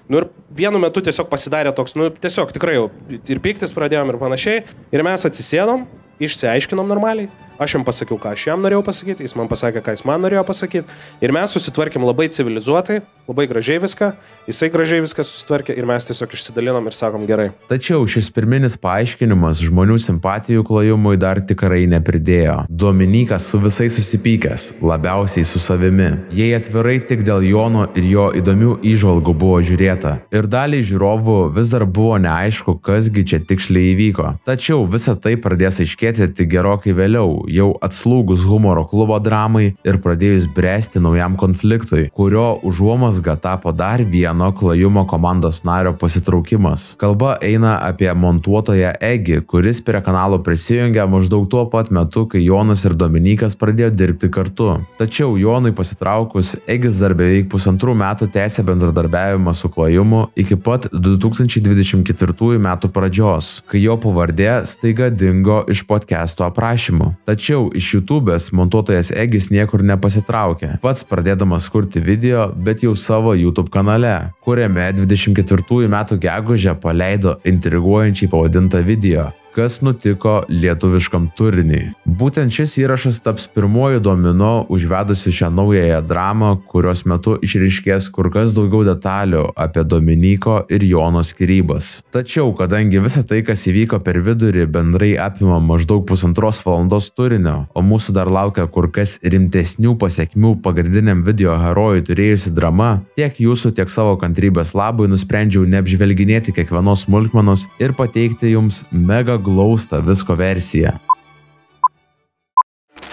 Nu ir vienu metu tiesiog pasidarė toks, tiesiog tikrai jau ir pyktis pradėjom ir panašiai. Ir mes atsisėdom, išsiaiškinom normaliai. Aš jam pasakiau, ką aš jam norėjau pasakyti, jis man pasakė, ką jis man norėjo pasakyti. Ir mes susitvarkėm labai civilizuotai, labai gražiai viską, jisai gražiai viską susitvarkė ir mes tiesiog išsidalinom ir sakom gerai. Tačiau šis pirminis paaiškinimas žmonių simpatijų Klajumui dar tikrai nepridėjo. Dominykas su visais susipykęs, labiausiai su savimi. Jei atvirai tik dėl Jono ir jo įdomių įžvalgų buvo žiūrėta. Ir daliai žiūrovų vis dar buvo neaišku, kasgi čia tiksliai įvyko. Tačiau visa tai pradės aiškėti tik gerokai vėliau, jau atslūgus humoro klubo dramai ir pradėjus bręsti naujam konfliktui, kurio užuomazga tapo dar vieno Klajumo komandos nario pasitraukimas. Kalba eina apie montuotoją Egi, kuris prie kanalo prisijungė maždaug tuo pat metu, kai Jonas ir Dominykas pradėjo dirbti kartu. Tačiau Jonui pasitraukus, Egis dar beveik 1,5 metų tęsė bendradarbiavimą su Klajumu iki pat 2024 metų pradžios, kai jo pavardė staiga dingo iš podcast'o aprašymų. Tačiau iš YouTube'ės montuotojas Egis niekur nepasitraukė, pats pradėdamas kurti video, bet jau savo YouTube kanale, kuriame 24 metų gegužę paleido intriguojančiai pavadintą video Kas nutiko lietuviškam turiniui. Būtent šis įrašas taps pirmuoju domino užvedusi šią naująją dramą, kurios metu išryškės kur kas daugiau detalių apie Dominyko ir Jono skyrybas. Tačiau, kadangi visa tai, kas įvyko per vidurį, bendrai apima maždaug 1,5 valandos turinio, o mūsų dar laukia kur kas rimtesnių pasekmių pagrindiniam video herojui turėjusi drama, tiek jūsų, tiek savo kantrybės labui nusprendžiau neapžvelginėti kiekvienos smulkmenos ir pateikti jums mega glaustą visko versiją.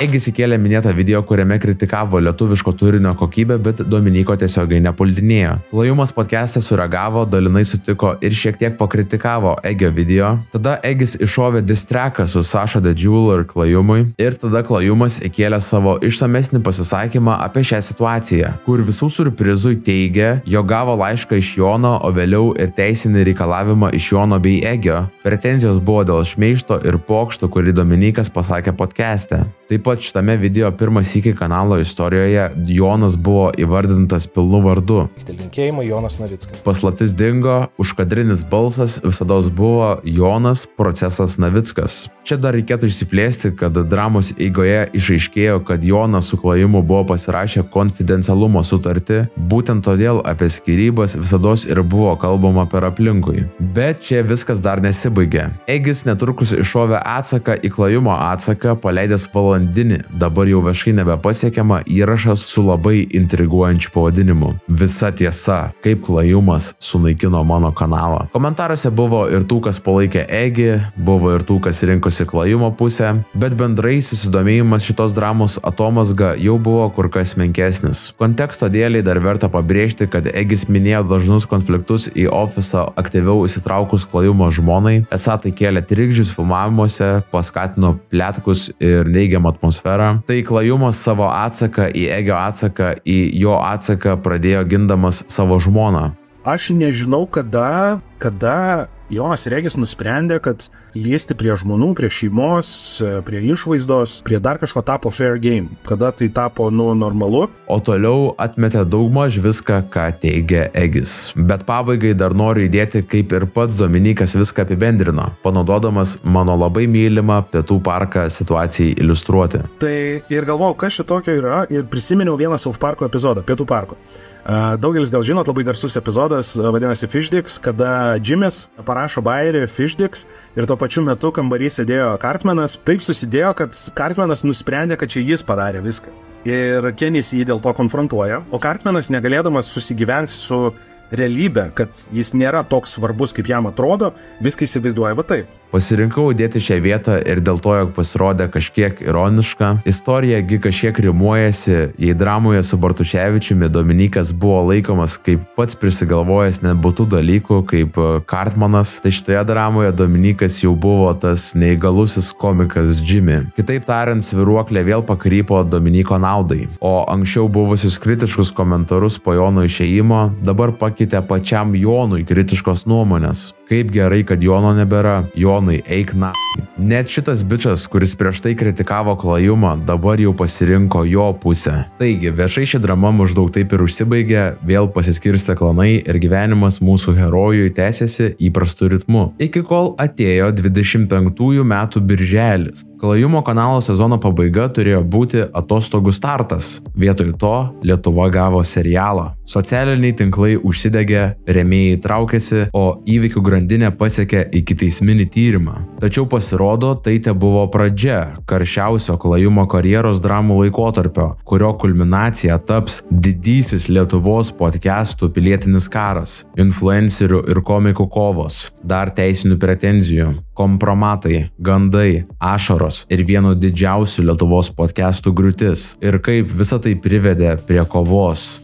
Egis įkėlė minėtą video, kuriame kritikavo lietuviško turinio kokybę, bet Dominyko tiesiogiai nepuldinėjo. Klajumas podcast'e sureagavo, dalinai sutiko ir šiek tiek pakritikavo Egio video. Tada Egis iššovė distreką su Sasha the Jeweler Klajumui ir tada Klajumas įkėlė savo išsamesnį pasisakymą apie šią situaciją, kur visų surprizui teigia, jog gavo laišką iš Jono, o vėliau ir teisinį reikalavimą iš Jono bei Egio. Pretenzijos buvo dėl šmeižto ir pokšto, kurį Dominykas pasakė podcast'e. Taip pat šitame video pirmą sykį kanalo istorijoje Jonas buvo įvardintas pilnu vardu. Linkėjimai Jonas Navickas. Paslaptis dingo, užkadrinis balsas visados buvo Jonas Procesas Navickas. Čia dar reikėtų išsiplėsti, kad dramos eigoje išaiškėjo, kad Jonas su Klajumu buvo pasirašę konfidencialumo sutartį, būtent todėl apie skyrybas visados ir buvo kalbama per aplinkui. Bet čia viskas dar nesibaigė. Egis netrukus iššovė atsaką į Klajumo atsaką, paleidęs valandinį, dabar jau viešai nebepasiekiamą įrašą su labai intriguojančiu pavadinimu. Visa tiesa, kaip Klajumas sunaikino mano kanalą. Komentaruose buvo ir tų, kas palaikė Egi, buvo ir tų, kas rinkosi Klajumo pusę, bet bendrai susidomėjimas šitos dramos atomazga jau buvo kur kas menkesnis. Konteksto dėliai dar verta pabrėžti, kad Egis minėjo dažnus konfliktus į ofisą aktyviau įsitraukus Klajumo žmonai, esą tai kėlė trikdžius filmavimuose, paskatino pletkus ir neigiamą atmosferą atmosferą, tai Klajumas savo atsaką į Egio atsaką į jo atsaką pradėjo gindamas savo žmoną. Aš nežinau, kada Jonas ir Egis nusprendė, kad liesti prie žmonų, prie šeimos, prie išvaizdos, prie dar kažko tapo fair game. Kada tai tapo, normalu. O toliau atmetė daugmaž viską, ką teigia Egis. Bet pabaigai dar noriu įdėti, kaip ir pats Dominykas viską apibendrino, panaudodamas mano labai mylimą Pietų parką situacijai iliustruoti. Tai ir galvojau, kas šitokio yra, ir prisiminiau vieną South Parko epizodą, Pietų parko. Daugelis gal žinot, labai garsus epizodas vadinasi Fishdicks, kada Jimis parašo bajerį Fishdicks ir tuo pačiu metu kambarį sėdėjo Cartmanas. Taip susidėjo, kad Cartmanas nusprendė, kad čia jis padarė viską. Ir Kenis jį dėl to konfrontuoja, o Cartmanas negalėdamas susigyventi su realybė, kad jis nėra toks svarbus, kaip jam atrodo, viską įsivaizduoja va taip. Pasirinkau dėti šią vietą ir dėl to, jog pasirodė kažkiek ironiška. Istorija gi kažkiek rimuojasi, jei dramoje su Bartuševičiumi Dominykas buvo laikomas kaip pats prisigalvojęs nebūtų dalykų, kaip Cartmanas, tai šitoje dramoje Dominykas jau buvo tas neįgalusis komikas Jimmy. Kitaip tariant, sviruoklė vėl pakrypo Dominyko naudai, o anksčiau buvusius kritiškus komentarus po Jono išėjimo dabar pakeitė pačiam Jonui kritiškos nuomonės. Kaip gerai, kad Jono nebėra. Jonai, eik na. Net šitas bičas, kuris prieš tai kritikavo Klajumą, dabar jau pasirinko jo pusę. Taigi, viešai ši drama maždaug taip ir užsibaigė, vėl pasiskirstė klanai ir gyvenimas mūsų herojui tęsiasi įprastu ritmu. Iki kol atėjo 25 metų birželis. Klajumo kanalo sezono pabaiga turėjo būti atostogų startas. Vietoj to Lietuva gavo serialą. Socialiniai tinklai užsidegė, rėmėjai traukėsi, o įvykių grandinė pasiekė ikiteisminį tyrimą. Tačiau pasirodo, tai tebuvo pradžia karščiausio Klajumo karjeros dramų laikotarpio, kurio kulminacija taps didysis Lietuvos podcastų pilietinis karas, influencerių ir komikų kovos, dar teisinių pretenzijų, kompromatai, gandai, ašaros ir vieno didžiausių Lietuvos podcastų griūtis. Ir kaip visa tai privedė prie kovos,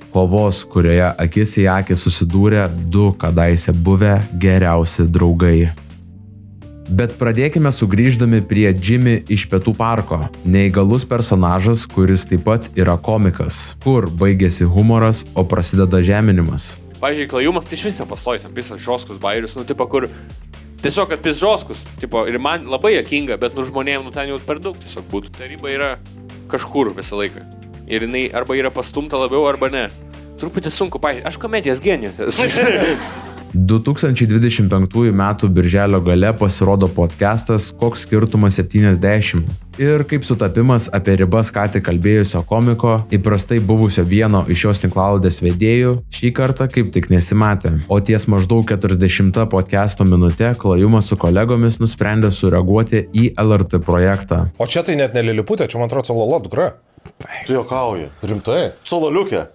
kurioje akis į akį susidūrė du kadaise buvę geriausi draugai. Bet pradėkime sugrįždami prie Jimmy iš Pietų parko. Neįgalus personažas, kuris taip pat yra komikas, kur baigėsi humoras, o prasideda žeminimas. Pavyzdžiui, Klajumas tai iš vis nepastoji, tam pisas žoskus bairius, kur tiesiog atpis žoskus, ir man labai juokinga, bet žmonėm ten jau per daug tiesiog būtų. Ta riba yra kažkur visą laiką. Ir jinai arba yra pastumta labiau, arba ne. Truputį sunku, aš komedijos genijus. 2025 metų birželio gale pasirodo podcastas Koks skirtumas 70. Ir kaip sutapimas apie ribas ką tik kalbėjusio komiko, įprastai buvusio vieno iš šios tinklalaidės vedėjų, šį kartą kaip tik nesimatė. O ties maždaug 40 podcasto minute Klajumas su kolegomis nusprendė sureaguoti į LRT projektą. O čia tai net ne Liliputė, čia man atrodo Cololo dukra. Tu juokauji. Rimtai? Cololiukė.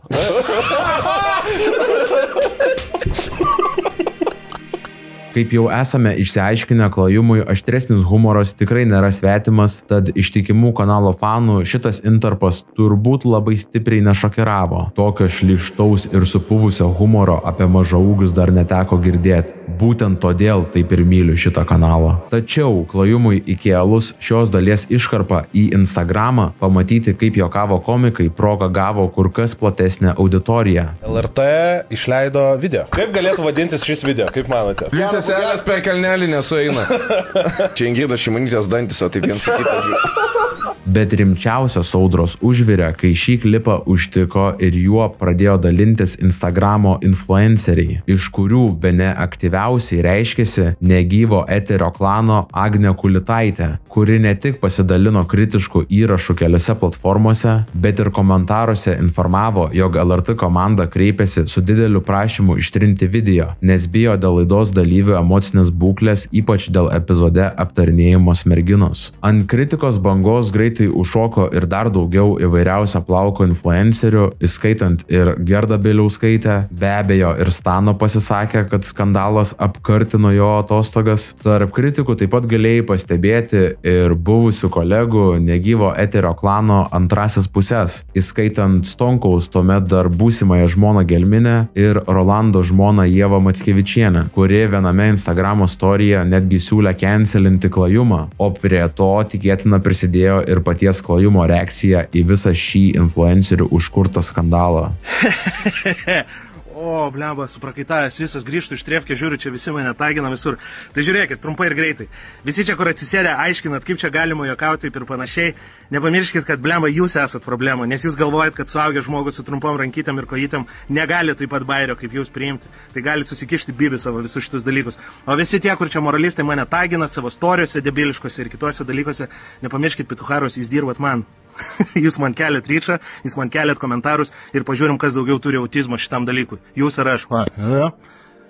Kaip jau esame išsiaiškinę, Klajumui aštresnis humoras tikrai nėra svetimas, tad ištikimų kanalo fanų šitas intarpas turbūt labai stipriai nešokiravo. Tokio šlykštaus ir supuvusio humoro apie mažaūgius dar neteko girdėti. Būtent todėl taip ir myliu šitą kanalą. Tačiau Klajumui įkėlus šios dalies iškarpą į Instagramą, pamatyti kaip juokavo komikai, proga gavo kur kas platesnę auditoriją. LRT išleido video. Kaip galėtų vadintis šis video, kaip manote? Seselės per kelnelį nesueina. Čia Ingridos Šimonytės dantis, o taip viens kitą žiūrė. Bet rimčiausios audros užvirė, kai šį klipą užtiko ir juo pradėjo dalintis Instagramo influenceriai, iš kurių bene aktyviausiai reiškėsi negyvo eterio klano Agnė Kulitaitė, kuri ne tik pasidalino kritiškų įrašų keliose platformose, bet ir komentaruose informavo, jog LRT komanda kreipėsi su dideliu prašymu ištrinti video, nes bijo dėl laidos dalyvių emocinės būklės, ypač dėl epizode aptarinėjimos merginos. Ant kritikos bangos greitai užšoko ir dar daugiau įvairiausio plauko influencerių, įskaitant ir Gerdą Bieliauskaitę, be abejo ir Stano pasisakė, kad skandalas apkartino jo atostogas. Tarp kritikų taip pat galėjai pastebėti ir buvusių kolegų negyvo eterio klano antrasis pusės, įskaitant Stonkaus tuomet dar būsimąją žmoną Gelminę ir Rolando žmoną Ievą Mackevičienę, kuri viename Instagramo storyje netgi siūlė cancelinti Klajumą, o prie to tikėtina prisidėjo ir paties Klajumo reakcija į visą šį influencerių užkurtą skandalą. O, blemba, suprakaitavęs visas, grįžtų iš trefkė, žiūriu, čia visi mane tagina visur. Tai žiūrėkit, trumpai ir greitai. Visi čia, kur atsisėdė, aiškinat, kaip čia galima juokauti ir panašiai. Nepamirškit, kad blemba jūs esat problema, nes jūs galvojat, kad suaugęs žmogus su trumpom rankytėm ir kojytėm negali taip pat bairio, kaip jūs priimti. Tai galit susikišti bibį savo visus šitus dalykus. O visi tie, kur čia moralistai mane taginat savo storiuose, debiliškose ir kitose dalykuose, nepamirškit, Pitucharos, jūs dirbat man. Jūs man keliat ryčą, jūs man keliat komentarus ir pažiūrim, kas daugiau turi autizmo šitam dalykui. Jūs ar aš.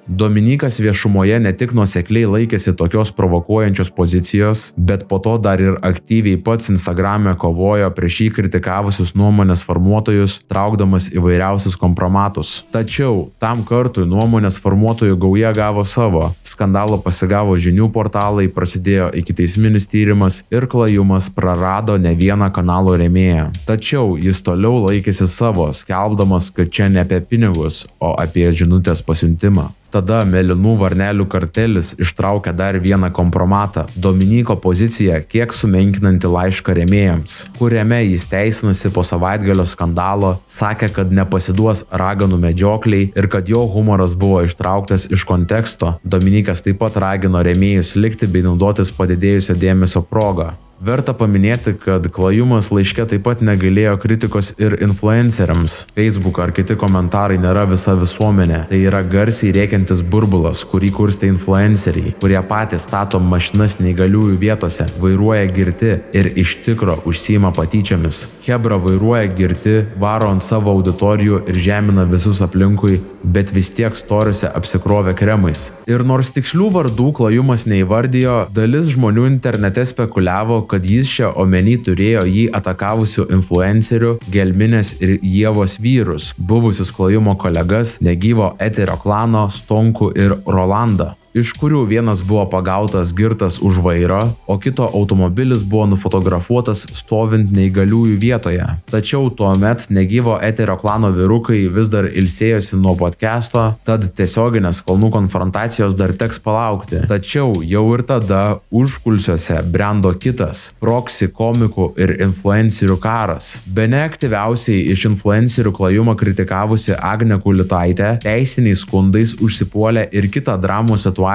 Dominykas viešumoje ne tik nuosekliai laikėsi tokios provokuojančios pozicijos, bet po to dar ir aktyviai pats Instagrame kovojo prieš jį kritikavusius nuomonės formuotojus, traukdamas įvairiausius kompromatus. Tačiau tam kartui nuomonės formuotojų gauja gavo savo. Skandalo pasigavo žinių portalai, prasidėjo ikiteisminis tyrimas ir Klajumas prarado ne vieną kanalo rėmėją. Tačiau jis toliau laikėsi savo, skelbdamas, kad čia ne apie pinigus, o apie žinutės pasiuntimą. Tada Mėlynų varnelių kartelis ištraukė dar vieną kompromatą – Dominyko poziciją kiek sumenkinantį laišką rėmėjams, kuriame jis teisinosi po savaitgalio skandalo, sakė, kad nepasiduos raganų medžiokliai ir kad jo humoras buvo ištrauktas iš konteksto. Dominykas taip pat ragino rėmėjus likti bei naudotis padidėjusio dėmesio progą. Verta paminėti, kad Klajumas laiške taip pat negailėjo kritikos ir influenceriams. Facebook ar kiti komentarai nėra visa visuomenė. Tai yra garsiai rėkiantis burbulas, kurį kurstė influenceriai, kurie patys stato mašinas neįgaliųjų vietose, vairuoja girti ir iš tikro užsiima patyčiomis. Chebra vairuoja girti, varo ant savo auditorijų ir žemina visus aplinkui, bet vis tiek storiuose apsikrovė kremais. Ir nors tikslių vardų Klajumas neįvardijo, dalis žmonių internete spekuliavo, kad jis čia omeny turėjo jį atakavusių influencerių Gelminės ir Ievos vyrus, buvusius Klajumo kolegas, negyvo eterio klano Stonkų ir Rolandą, iš kurių vienas buvo pagautas girtas už vairo, o kito automobilis buvo nufotografuotas stovint neįgaliųjų vietoje. Tačiau tuomet negyvo eterio klano vyrukai vis dar ilsėjosi nuo podcasto, tad tiesioginės kalnų konfrontacijos dar teks palaukti. Tačiau jau ir tada užkulsiuose brendo kitas proxy komikų ir influencerių karas. Bene aktyviausiai iš influencerių Klajumą kritikavusi Agnė Kulitaitė teisiniais skundais užsipuolė ir kitą dramų situaciją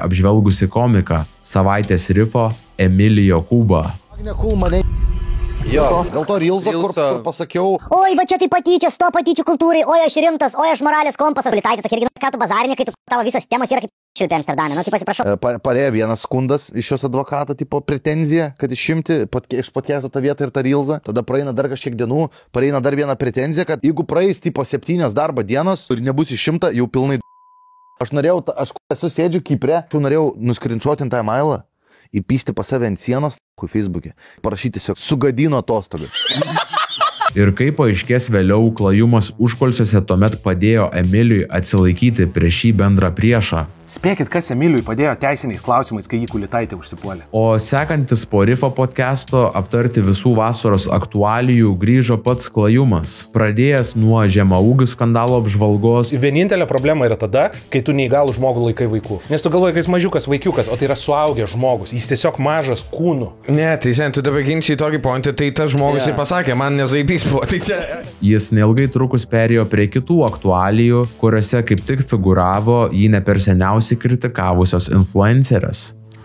apžvelgusi komiką Savaitės Rifo Emilį Jokūbą. Jo, dėl to Rilzo, kur pasakiau. Oi, va čia tai patyčias, to patyčių kultūrai, oi aš rimtas, oi aš moralės kompasas. Kulitaitė tokia irgi, ką tu bazarinė, kai tu tavo visas temas yra kaip šilpė Amsterdame, nu tai pasiprašau. Parėjo vienas skundas iš šios advokato, tipo pretenzija, kad išimti iš podcast'o tą vietą ir tą Rilzą. Tada praeina dar kažkiek dienų, praeina dar viena pretenzija, kad jeigu praeis tipo 7 darbo dienos ir nebus išimta, jau pilnai. Aš norėjau, aš esu sėdžiu Kipre, aš norėjau nuskrinčiotinti tą mailą, įpysti pas save ant sienos, Facebook'e, parašyti tiesiog sugadino atostogas. Ir kaip paaiškės vėliau, Klajumas užkolsiuose tuomet padėjo Emiliui atsilaikyti prieš šį bendrą priešą. Spėkit, kas Emiliui padėjo teisiniais klausimais, kai jį Kulitaitė užsipuolė. O sekantis po Rifo podcast'o aptarti visų vasaros aktualijų grįžo pats Klajumas, pradėjęs nuo žemaūgių skandalo apžvalgos. Vienintelė problema yra tada, kai tu neįgalų žmogų laikai vaikų. Nes tu galvoji, kad jis mažiukas vaikiukas, o tai yra suaugęs žmogus. Jis tiesiog mažas kūnu. Ne, tai sen, tu dabar ginčiai tokį pointą, tai tas žmogus ir pasakė, man nezaipys buvo. Tai čia... Jis neilgai trukus perėjo prie kitų aktualijų, kuriuose kaip tik figuravo jį ne per seniausiai kritikavusios influencerės.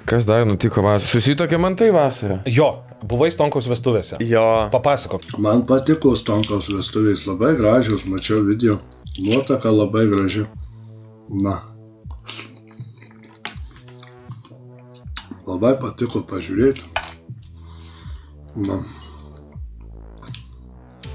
Kas dar nutiko vasarą? Susitokė man tai vasarą? Jo, buvai Stonkaus vestuvėse. Jo. Papasakok. Man patiko Stonkaus vestuvės, labai gražios, mačiau video. Nuotaka labai graži. Na. Labai patiko pažiūrėti. Na.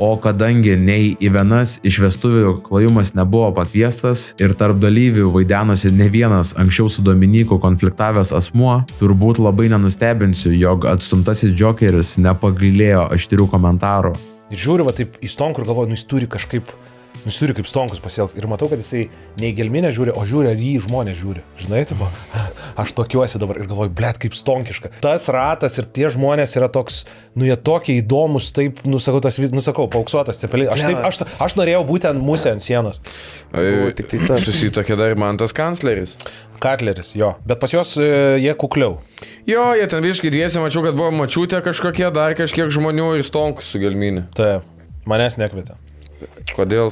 O kadangi nei į vienas iš vestuvių Klajumas nebuvo pakviestas ir tarp dalyvių vaidenosi ne vienas anksčiau su Dominyku konfliktavęs asmuo, turbūt labai nenustebinsiu, jog atstumtasis Džokeris nepagailėjo aštrių komentarų. Ir žiūri, va taip į Stonką ir galvoju, nu jis turi kažkaip Jis turi kaip Stonkus pasielgti. Ir matau, kad jisai ne į gelminę žiūri, o žiūri, ar jį žmonės žiūri. Žinai, tipo, aš tokiuosi dabar ir galvoju, blet, kaip Stonkiška. Tas ratas ir tie žmonės yra toks, jie tokie įdomus, taip, sakau, pauksuotas cepelį. Aš norėjau būtent musę ant sienos. Tik tai tas susitokė dar man tas kancleris. Katleris, jo. Bet pas juos jie kukliau. Jo, jie ten visiškai dviesi, mačiau, kad buvo mačiutė kažkokie, dar kažkiek žmonių ir Stonkus su gelminė. Taip, manęs nekvietė. Kodėl?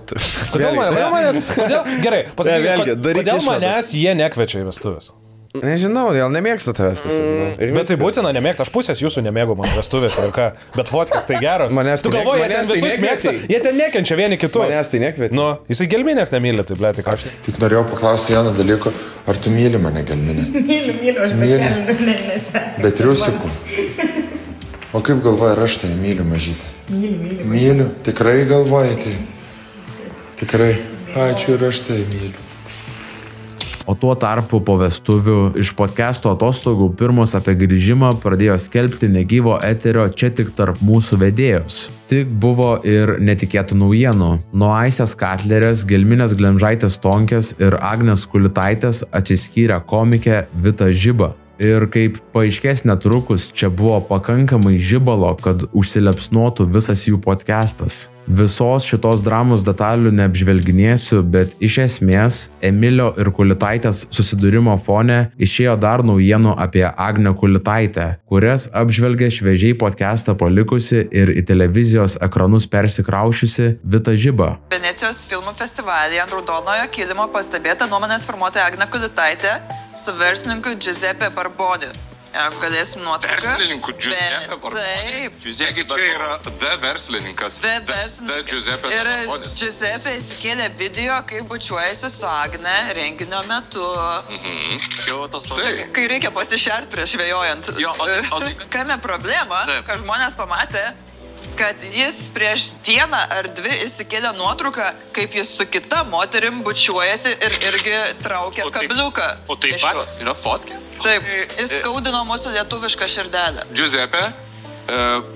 Gerai, pasakykite, kodėl manęs jie nekviečia į vestuvės? Nežinau, dėl nemėgsta tavęs. Bet tai būtina nemėgti, aš pusės jūsų nemėgau mano vestuvės ir ką, bet fotkės tai geros. Tu galvoji, jie ten visus mėgsta, jie ten nekenčia vieni kitų. Manęs tai nekvietė. Nu, jisai gelminės nemylė, tai blėti, ką aš. Tik norėjau paklausti vieną dalyką, ar tu myli mane gelminę? Myliu, aš gelminėse. Bet triusikų. O kaip galvoji, ar aš tai myliu mažytę? Myliu. Tikrai galvoji tai? Tikrai. Ačiū ir aš tai myliu. O tuo tarpu po vestuvių iš podcast'o atostogų pirmos apie grįžimą pradėjo skelbti negyvo eterio čia tik tarp mūsų vedėjos. Tik buvo ir netikėtų naujienų. Nuo Aistės Katlerės, Gelminės Glemžaitės Stonkės ir Agnės Kulitaitės atsiskyrė komikė Vita Žiba. Ir kaip paaiškės netrukus, čia buvo pakankamai žibalo, kad užsilepsnuotų visas jų podcastas. Visos šitos dramos detalių neapžvelginėsiu, bet iš esmės Emilio ir Kulitaitės susidūrimo fone išėjo dar naujienų apie Agnę Kulitaitę, kurias apžvelgė šviežiai podcastą palikusi ir į televizijos ekranus persikraušiusi Vita Žiba. Venecijos filmų festivalyje ant raudonojo kilimo pastebėta nuomonės formuotoja Agnė Kulitaitė su verslininku Giuseppe Barboni. Jeigu galėsim nuotrauką. Verslininku Giuseppe Barboni? Taip. Žiūrėkit, čia yra The verslininkas. The Giuseppe Barbonis. Giuseppe įsikėlė video, kaip bučiuojasi su Agne renginio metu. Jau tas toks. Kai reikia pasišert prieš žvejojant. Kame problema, kad žmonės pamatė, kad jis prieš dieną ar dvi įsikėlė nuotrauką, kaip jis su kita moterim bučiuojasi ir irgi traukia kabliuką. O taip pat yra fotkė? Taip, jis skaudino mūsų lietuvišką širdelę. Giuseppe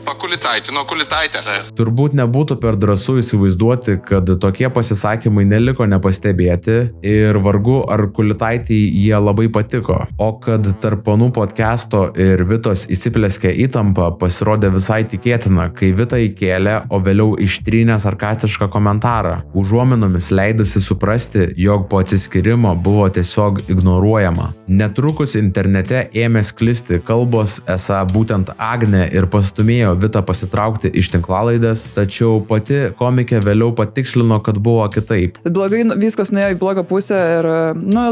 pakulitaitino Kulitaitę. Turbūt nebūtų per drąsu įsivaizduoti, kad tokie pasisakymai neliko nepastebėti ir vargu ar Kulitaitei jie labai patiko. O kad tarp panų podcast'o ir Vitos įsipleskė įtampa pasirodė visai tikėtina, kai Vita įkėlė, o vėliau ištrynė sarkastišką komentarą, užuominomis leidusi suprasti, jog po atsiskyrimo buvo tiesiog ignoruojama. Netrukus internete ėmė sklisti kalbos, esą būtent Agnė ir pastumėjo Vitą pasitraukti iš tinklalaidės, tačiau pati komikė vėliau patikslino, kad buvo kitaip. Blogai viskas nuėjo į blogą pusę ir,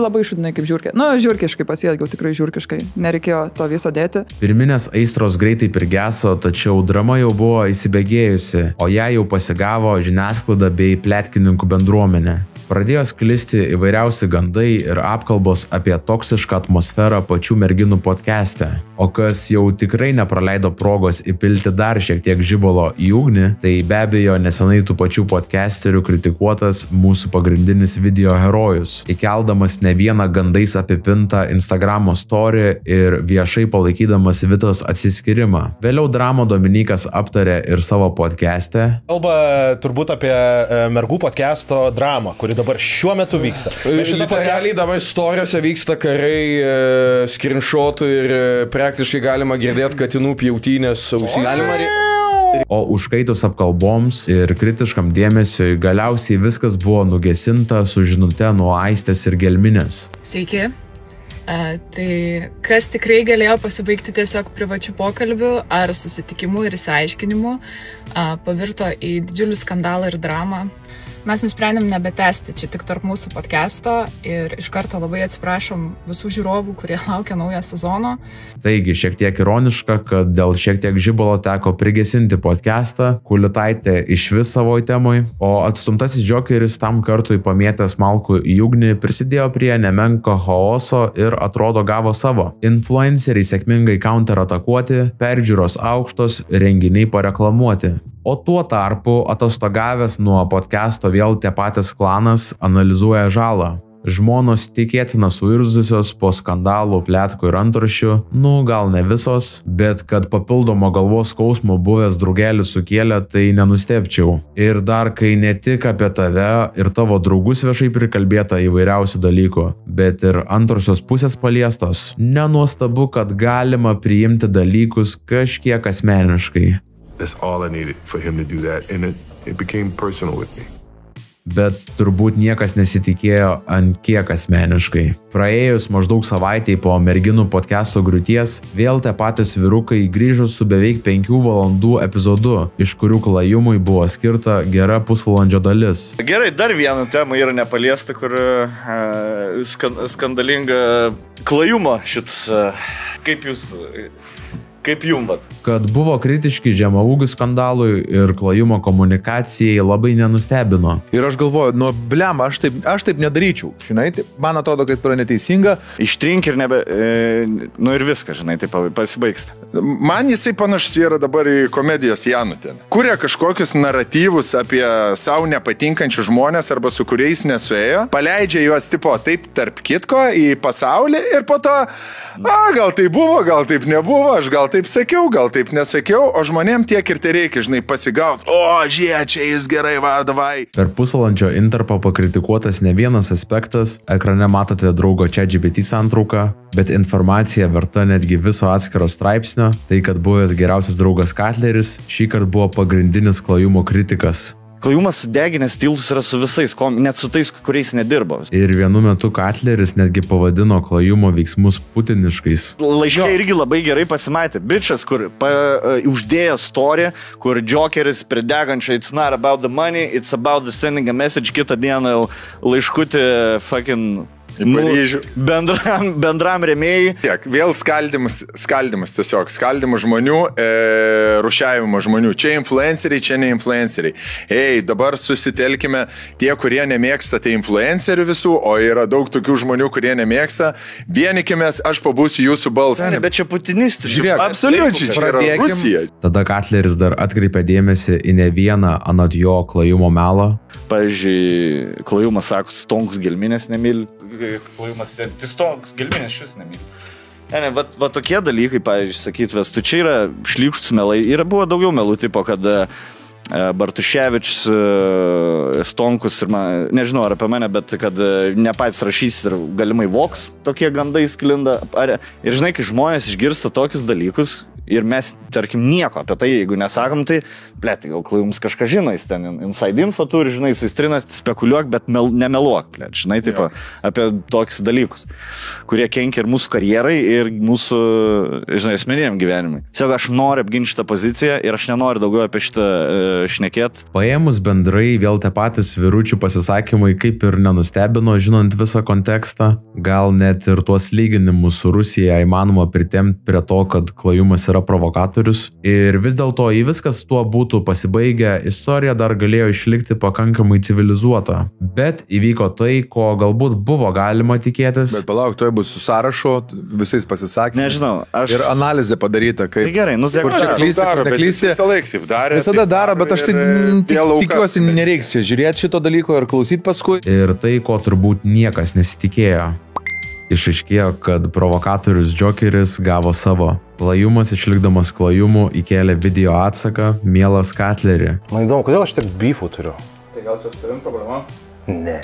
labai šudinai kaip žiurkė. Žiurkiškai pasielgiau, tikrai žiurkiškai. Nereikėjo to viso dėti. Pirminės aistros greitai prigeso, tačiau drama jau buvo įsibėgėjusi, o ją jau pasigavo žiniasklaida bei pletkininkų bendruomenė. Pradėjo sklisti įvairiausi gandai ir apkalbos apie toksišką atmosferą pačių merginų podcast'e. O kas jau tikrai nepraleido progos įpilti dar šiek tiek žibalo į ugnį, tai be abejo nesenai tų pačių podcasterių kritikuotas mūsų pagrindinis video herojus, įkeldamas ne vieną gandais apipintą Instagramo story ir viešai palaikydamas Vitos atsiskyrimą. Vėliau Dramo Dominykas aptarė ir savo podcast'e. Kalba turbūt apie mergų podcast'o dramą, kuri dabar šiuo metu vyksta. Realiai dabar istorijose vyksta karai, screenshotų ir praktiškai galima girdėti katinų pjautynės ausys. O užkaitus apkalboms ir kritiškam dėmesiui galiausiai viskas buvo nugesinta su žinute nuo Aistės ir Gelminės. Sveiki. Tai kas tikrai galėjo pasibaigti tiesiog privačių pokalbių ar susitikimų ir išsiaiškinimų, pavirto į didžiulį skandalą ir dramą. Mes nusprendėm nebetęsti čia tik tarp mūsų podcast'o ir iš karto labai atsiprašom visų žiūrovų, kurie laukia naujo sezono. Taigi šiek tiek ironiška, kad dėl šiek tiek žibalo teko prigesinti podcast'ą, Kulitaitė išvis savo temui, o atstumtasis džokeris tam kartui pamėtęs malkų į ugnį prisidėjo prie nemenko chaoso ir atrodo gavo savo. Influenceriai sėkmingai counteratakuoti, peržiūros aukštos, renginiai pareklamuoti. O tuo tarpu atostogavęs nuo podcast'o vėl tie patys klanas analizuoja žalą. Žmonos tikėtina suirzusios po skandalų, pletkų ir antraščių, gal ne visos, bet kad papildomo galvos skausmo buvęs draugelis sukėlė, tai nenustebčiau. Ir dar kai ne tik apie tave ir tavo draugus viešai prikalbėta įvairiausių dalykų, bet ir antrosios pusės paliestos, nenuostabu, kad galima priimti dalykus kažkiek asmeniškai. That's all I needed for him to do that, and it became personal with me. Bet turbūt niekas nesitikėjo ant kiek asmeniškai. Praėjus maždaug savaitėj po merginų podcast'o griūties, vėl tie patys vyrukai grįžo su beveik 5 valandų epizodu, iš kurių klajumui buvo skirta gera pusvalandžio dalis. Gerai, dar vieną temą yra nepaliesta, kur skandalinga klajumo šitas. Kaip jumbat? Kad buvo kritiški žemaūgių skandalui ir klajumo komunikacijai labai nenustebino. Ir aš galvoju, aš taip nedaryčiau, žinai, man atrodo, kad yra neteisinga. Ištrink ir ir viską, žinai, taip pasibaigs. Man jisai panašus yra dabar į komedijos Janutė. Kuria kažkokius naratyvus apie savo nepatinkančių žmonės arba su kuriais nesuėjo, paleidžia juos tipo taip tarp kitko į pasaulį ir po to, gal tai buvo, gal taip nebuvo, aš gal taip sakiau, gal taip nesakiau, o žmonėm tiek ir tai reikia, žinai, pasigauti. Čia jis gerai, davai. Per pusvalandžio intarpą pakritikuotas ne vienas aspektas, ekrane matote draugo ChatGPT santrauką, bet informacija verta netgi viso atskiro straipsnio, tai kad buvęs geriausias draugas Katleris šįkart buvo pagrindinis klajumo kritikas. Klajumas sudeginęs tiltus yra su visais, net su tais, kuriais nedirbo. Ir vienu metu Katleris netgi pavadino klajumo veiksmus putiniškais. Laiškai irgi labai gerai pasimatė. Bičas, kur uždėjo story, kur Jokeris pridegančia it's not about the money, it's about the sending a message, kitą dieną laiškutį fucking bendram rėmėjai. Vėl skaldimas tiesiog, skaldimas žmonių, rušiavimo žmonių. Čia influenceriai, čia ne influenceriai. Dabar susitelkime tie, kurie nemėgsta, tai influencerių visų, o yra daug tokių žmonių, kurie nemėgsta. Vienikimės, aš pabūsiu jūsų balsą. Ne, bet čia putinistiškai. Žiūrėk, absoliučiai, čia yra Rusija. Tada Katleris dar atkreipė dėmesį į ne vieną anot jo klajumo melą. Pavyzdžiui, klajumas sako, stonkus gelminės nemyli. Klajumas, stonkus gelminės šis nemyli. Va tokie dalykai, pavyzdžiui, sakyt, čia yra šlykštus melai. Buvo daugiau melų tipo, kad Bartuševičius, Stonkus ir nežinau ar apie mane, bet kad ne patys rašys ir galimai voks, tokie gandai sklinda. Ir žinai, kai žmonės išgirsta tokius dalykus ir mes, tarkim, nieko apie tai, jeigu nesakom, tai, tai gal klajums kažką žino, jis ten inside info turi, žinai, jis trina, spekuliuok, bet nemeluok, žinai, tipo, apie tokius dalykus, kurie kenkia ir mūsų karjerai, ir mūsų, žinai, asmeniniam gyvenimui. Tiesiog aš noriu apginti šitą poziciją ir aš nenoriu daugiau apie šitą šnekėt. Paėmus bendrai, vėl tie patys vyručių pasisakymai kaip ir nenustebino, žinant visą kontekstą. Gal net ir tuos lyginimus su Rusija įmanoma pritemti prie to, kad klajumas yra provokatorius. Ir vis dėlto, jei viskas tuo būtų pasibaigę, istorija dar galėjo išlikti pakankamai civilizuota. Bet įvyko tai, ko galbūt buvo galima tikėtis. Bet palauk, tuoj bus su sąrašu visais pasisakymais. Nežinau, ir analizė padaryta, kaip... Tai gerai, kur čia klysti, visą laiką taip darė. Visada daro, bet aš tikiuosi, nereiks čia žiūrėti šito dalyko ir klausyti paskui. Ir tai, ko turbūt niekas nesitikėjo. Išaiškėjo, kad provokatorius Jokeris gavo savo. Klajumas išlikdamas klajumu įkėlė video atsaką mielas Katlerį. Man įdomu, kodėl aš tiek beefų turiu? Tai gal čia turim problemą? Ne.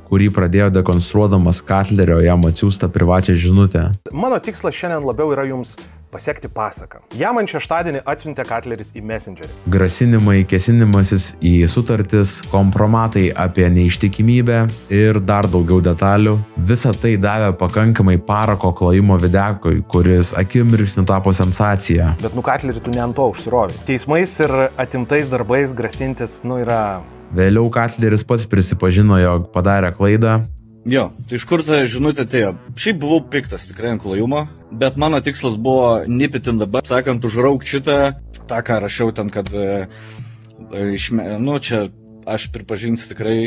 Kurį pradėjo dekonstruodamas Katlerio jam atsiųstą privačią žinutę. Mano tikslas šiandien labiau yra jums pasiekti pasaką. Jam ant šeštadienį atsiuntė Katleris į Messengerį. Grasinimai, kesinimasis į sutartis, kompromatai apie neištikimybę ir dar daugiau detalių. Visa tai davė pakankamai parako klajimo videkui, kuris akimirksniu tapo sensacija. Bet Katlerį tu ne ant to užsirovė. Teismais ir atimtais darbais grasintis, yra... Vėliau Katleris pats prisipažino, jog padarė klaidą. Jo, tai iš kur ta žinutė atėjo? Šiaip buvau piktas tikrai ant klajumo, bet mano tikslas buvo nipit in the butt, sakant, užrauk šitą, tą ką rašiau ten, kad, čia aš pripažinsiu tikrai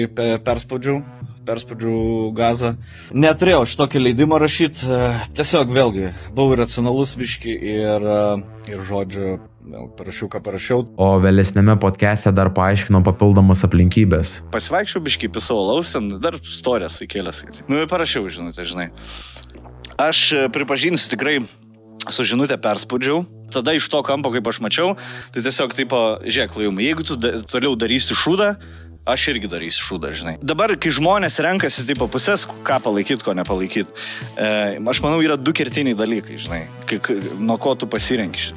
perspaudžiau perspaudžiau gazą. Neturėjau šitokio leidimo rašyti, tiesiog vėlgi, buvau racionalus biški ir žodžiu, vėl parašiau, ką parašiau. O vėlesnėme podcast'e dar paaiškinom papildomas aplinkybės. Pasivaikščiau biški apie savo lausen, dar istorijas įkėlęs. Nu, parašiau žinutę, žinai. Aš pripažinsiu tikrai, su žinutę perspaudžiau. Tada iš to kampo, kaip aš mačiau, tai tiesiog taip, žiūrėk, Klajumai, jeigu tu toliau darysi šūdą, aš irgi darysiu šūdą, žinai. Dabar, kai žmonės renkasi taip pusės, ką palaikyti, ko nepalaikyti, aš manau, yra du kertiniai dalykai, žinai, nuo ko tu pasirenki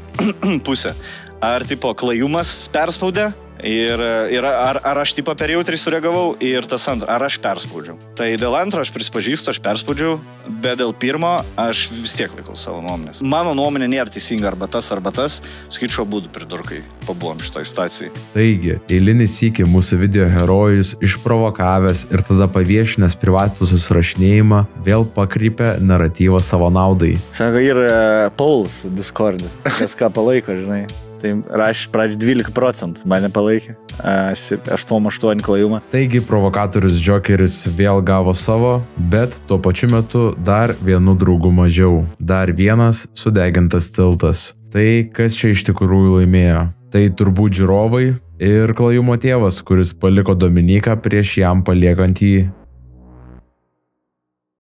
pusę. Ar tipo Klajumas perspaudė ir ar aš tipo per jautriai sureagavau ir tas antra, ar aš perspaudžiau. Tai dėl antro aš prisipažįstu, aš perspaudžiau, bet dėl pirmo aš vis tiek laikau savo nuomonės. Mano nuomonė nėra teisinga arba tas, skaičiu būdų pridurkai pabuvom šitoj stacijai. Taigi, eilinį sykį mūsų video herojus išprovokavęs ir tada paviešinęs privatų susirašinėjimą vėl pakrypė naratyvą savo naudai. Sako, ir Pauls Discord'e, kas ką palaiko, žinai. Tai rašė pradžių 12%, mane palaikė, 8 Klajumą. Taigi provokatorius Jokeris vėl gavo savo, bet tuo pačiu metu dar vienu draugu mažiau. Dar vienas sudegintas tiltas. Tai kas čia iš tikrųjų laimėjo? Tai turbūt žiūrovai ir Klajumo tėvas, kuris paliko Dominiką prieš jam paliekant jį